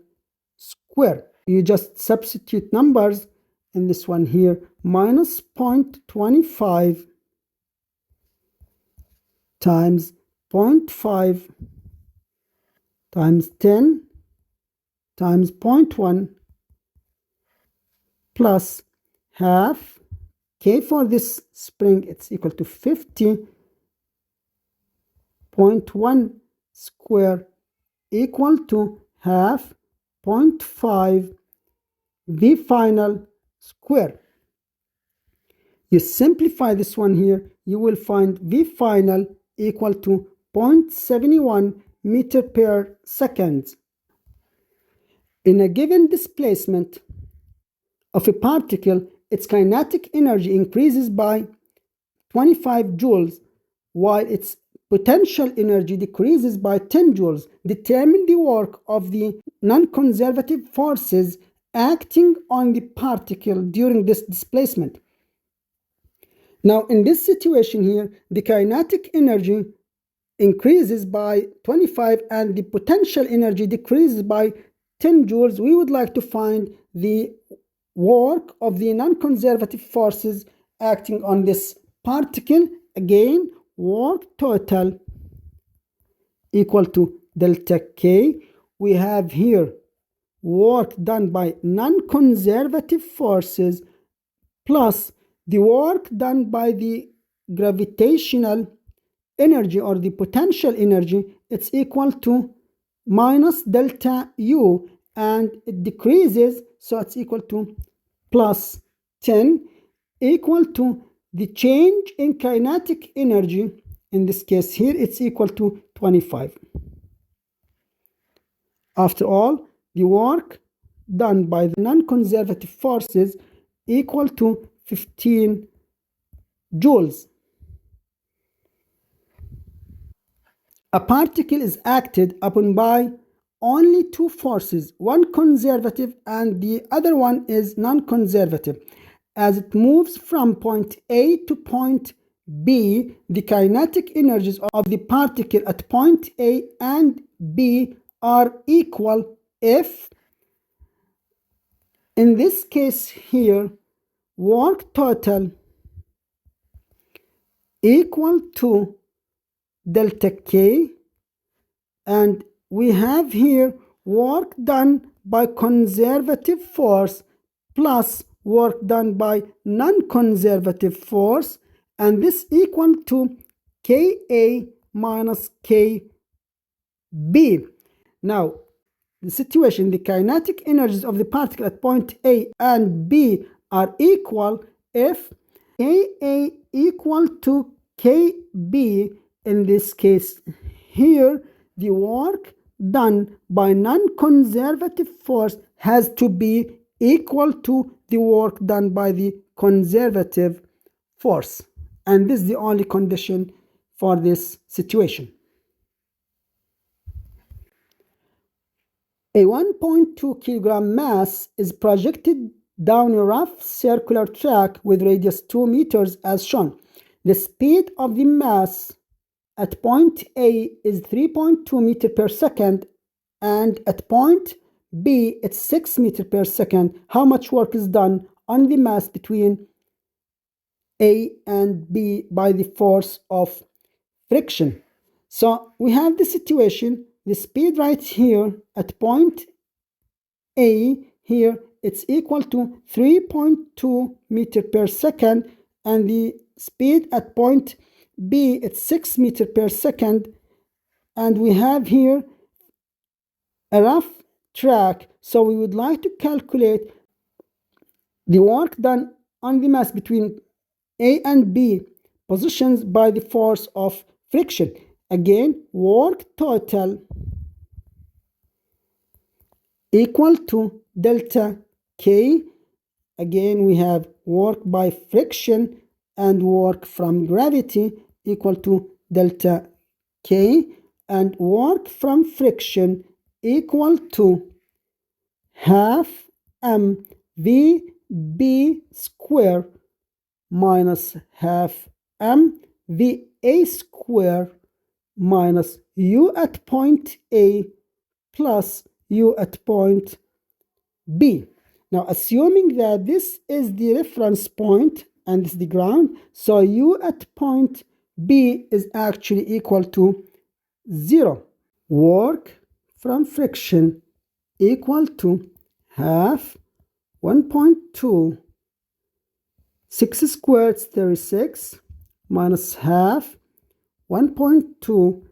square. You just substitute numbers in this one here, minus 0.25 times 0.5 times 10 times 0.1 plus half k for this spring, it's equal to 50.1 square equal to half 0.5 the final square. You simplify this one here, you will find v final equal to 0.71 meter per second. In a given displacement of a particle, its kinetic energy increases by 25 joules, while its potential energy decreases by 10 joules. Determine the work of the non-conservative forces acting on the particle during this displacement. Now, in this situation here, the kinetic energy increases by 25 and the potential energy decreases by 10 joules. We would like to find the work of the non-conservative forces acting on this particle. Again, work total equal to delta K. We have here work done by non-conservative forces plus the work done by the gravitational energy or the potential energy. It's equal to minus delta U, and it decreases, so it's equal to plus 10 equal to the change in kinetic energy. In this case here, it's equal to 25. After all, the work done by the non-conservative forces equal to 15 joules. A particle is acted upon by only two forces, one conservative and the other one is non-conservative. As it moves from point A to point B, the kinetic energies of the particle at point A and B are equal if, in this case here, work total equal to delta K, and we have here work done by conservative force plus work done by non-conservative force, and this equal to Ka minus Kb. Now, the situation, the kinetic energies of the particle at point A and B are equal if Ka equal to Kb. In this case here, the work done by non-conservative force has to be equal to the work done by the conservative force, and this is the only condition for this situation. A 1.2 kilogram mass is projected down a rough circular track with radius 2 meters as shown. The speed of the mass at point A is 3.2 meters per second, and at point B it's 6 meters per second. How much work is done on the mass between A and B by the force of friction? So we have the situation, the speed right here at point A here, it's equal to 3.2 meters per second, and the speed at point B, it's 6 meters per second, and we have here a rough track. So we would like to calculate the work done on the mass between A and B positions by the force of friction. Again, work total equal to delta K. Again, we have work by friction and work from gravity equal to delta K, and work from friction equal to half mvb square minus half mva square minus u at point A plus u at point B. Now, assuming that this is the reference point and this is the ground, so u at point B is actually equal to 0. Work from friction equal to half 1.2 6 squared 36 minus half 1.2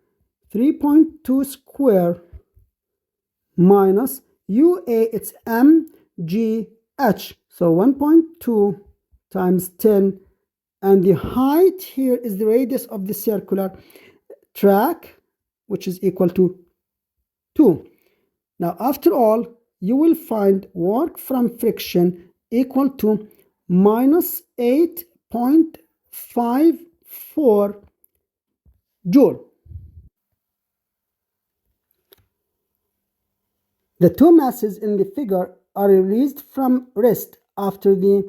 3.2 square minus UA, it's mgh, so 1.2 times 10, and the height here is the radius of the circular track, which is equal to 2. Now, after all, you will find work from friction equal to minus 8.54 joule. The two masses in the figure are released from rest after the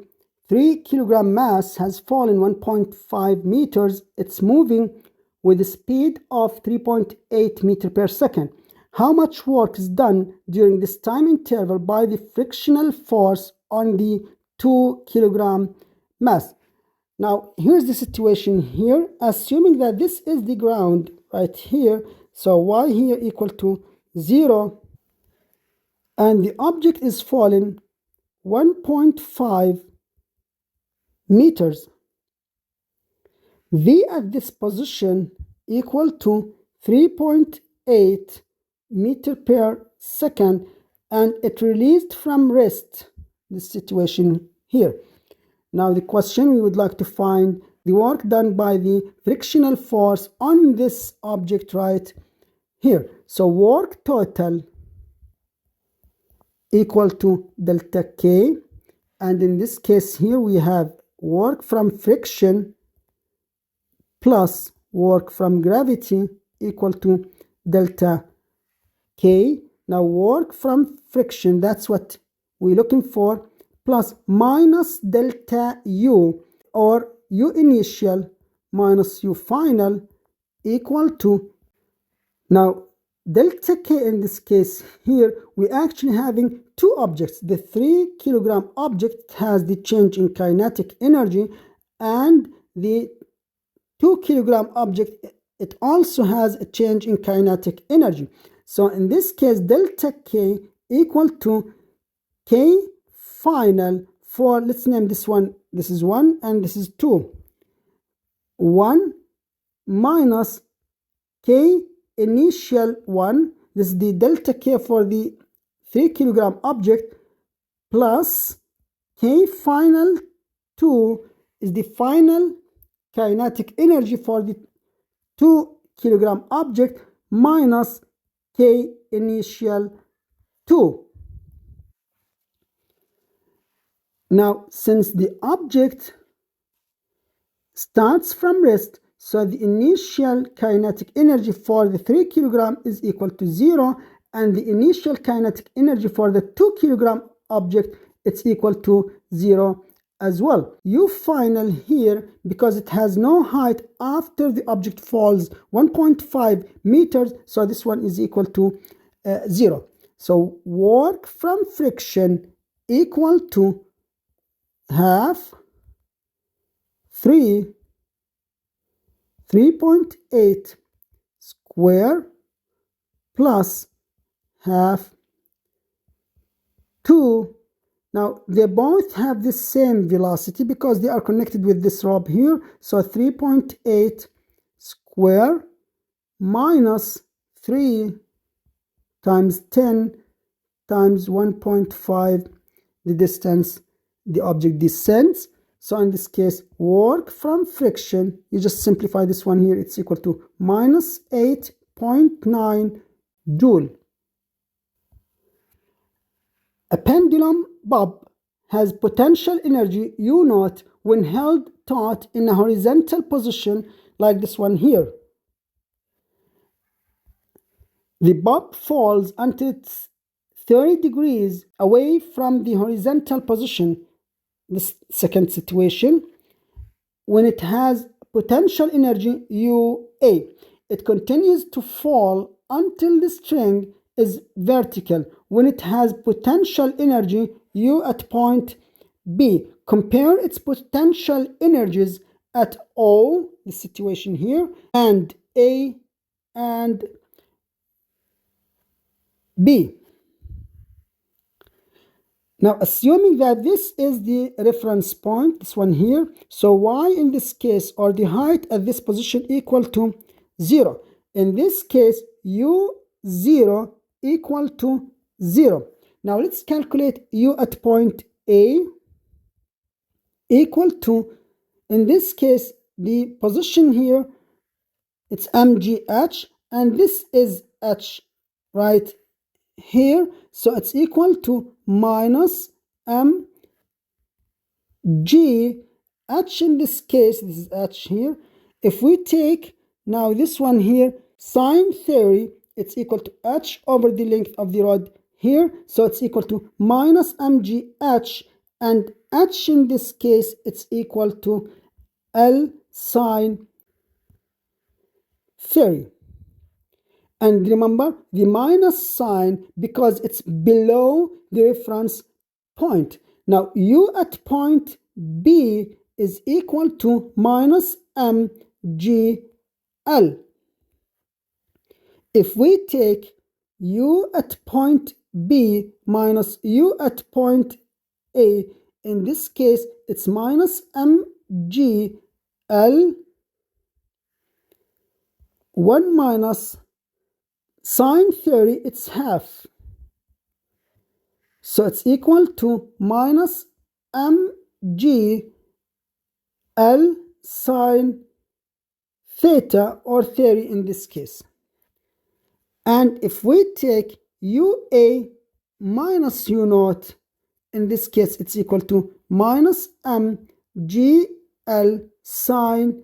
3 kilogram mass has fallen 1.5 meters. It's moving with a speed of 3.8 meters per second. How much work is done during this time interval by the frictional force on the 2 kilogram mass? Now, here's the situation here. Assuming that this is the ground right here, so y here equal to 0, and the object is falling 1.5 meters. V at this position equal to 3.8 meter per second, and it released from rest, this situation here. Now the question, we would like to find the work done by the frictional force on this object right here. So work total equal to delta K, and in this case here we have work from friction plus work from gravity equal to delta K. Now work from friction, that's what we're looking for, plus minus delta U, or U initial minus U final, equal to, now delta K in this case here, we're actually having two objects. The 3 kilogram object has the change in kinetic energy, and the 2 kilogram object, it also has a change in kinetic energy. So in this case, delta K equal to K final for, let's name this one, this is 1 and this is 2. 1 minus K initial 1, this is the delta K for the 3 kilogram object, plus K final 2 is the final kinetic energy for the 2 kilogram object, minus K initial 2. Now, since the object starts from rest, so the initial kinetic energy for the 3 kilogram is equal to 0, and the initial kinetic energy for the 2 kilogram object, it's equal to 0 as well. U final here, because it has no height after the object falls 1.5 meters, so this one is equal to 0. So work from friction equal to half 3.8 square plus half 2. Now, they both have the same velocity because they are connected with this rope here. So 3.8 square minus 3 times 10 times 1.5, the distance the object descends. So in this case, work from friction, you just simplify this one here, it's equal to minus 8.9 joule. A pendulum bob has potential energy U naught when held taut in a horizontal position like this one here. The bob falls until it's 30 degrees away from the horizontal position. This second situation, when it has potential energy UA, it continues to fall until the string is vertical when it has potential energy U at point B. Compare its potential energies at O, the situation here, and A and B. Now, assuming that this is the reference point, this one here, so y in this case, or the height at this position, equal to 0. In this case, u0 equal to 0. Now, let's calculate u at point A equal to, in this case, the position here, it's mgh, and this is h right here, so it's equal to minus mg h. In this case, this is h here. If we take now this one here, sine 30, it's equal to h over the length of the rod here, so it's equal to minus mg h, and h in this case, it's equal to L sine 30. And remember the minus sign because it's below the reference point. Now, u at point B is equal to minus mgl. If we take u at point B minus u at point A, in this case, it's minus mgl 1 minus sine 30, it's half. So it's equal to minus mg L sine theta, or 30 in this case. And if we take UA minus U naught, in this case, it's equal to minus mg L sine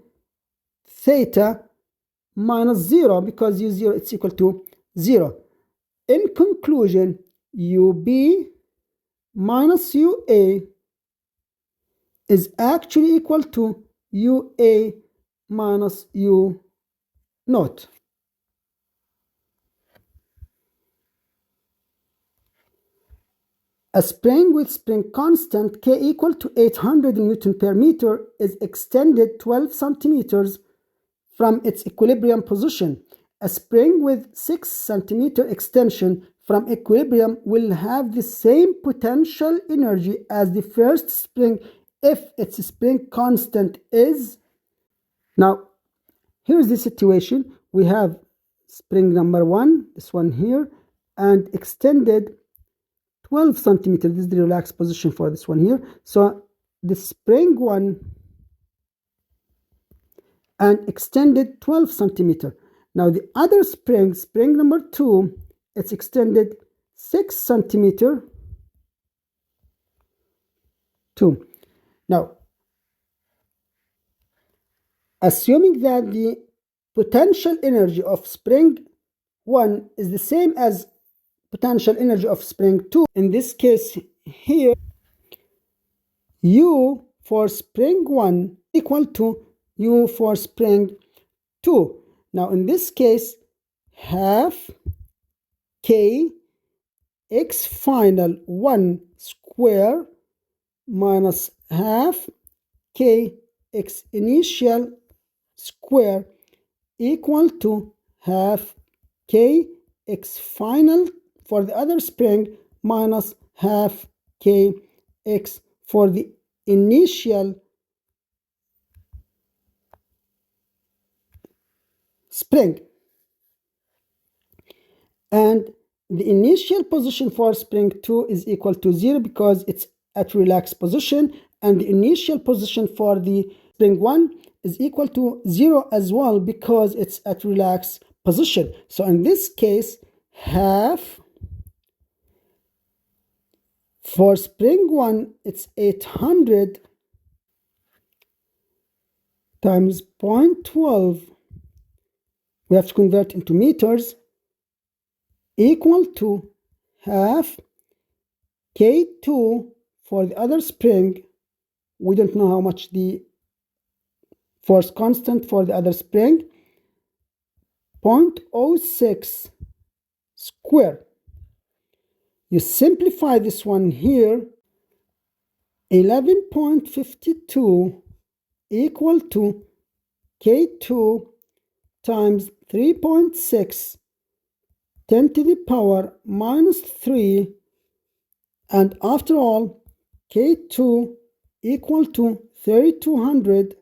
theta minus 0, because U0 it's equal to 0. In conclusion, UB minus UA is actually equal to UA minus U naught. A spring with spring constant K equal to 800 Newton per meter is extended 12 centimeters from its equilibrium position. A spring with 6 centimeter extension from equilibrium will have the same potential energy as the first spring if its spring constant is. Now, here's the situation. We have spring number 1, this one here, and extended 12 centimeters. This is the relaxed position for this one here. So the spring 1 and extended 12 centimeter. Now the other spring, spring number 2, it's extended 6 centimeter too. Now, assuming that the potential energy of spring 1 is the same as potential energy of spring 2, in this case here, U for spring 1 equal to U for spring 2. Now in this case, half K x final 1 square minus half K x initial square equal to half K x final for the other spring minus half K Fx for the initial spring. And the initial position for spring 2 is equal to 0 because it's at relaxed position, and the initial position for the spring 1 is equal to 0 as well because it's at relaxed position. So in this case, half for spring 1, it's 800 times 0.12, we have to convert into meters, equal to half K2 for the other spring. We don't know how much the force constant for the other spring, 0.06 square. You simplify this one here, 11.52 equal to K2 times 3.6 10 to the power minus 3, and after all, K2 equal to 3200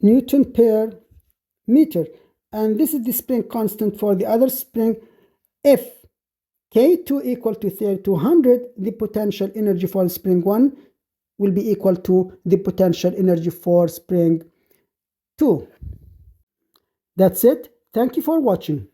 Newton per meter. And this is the spring constant for the other spring. If K2 equal to 3200, the potential energy for spring 1 will be equal to the potential energy for spring 2. That's it. Thank you for watching.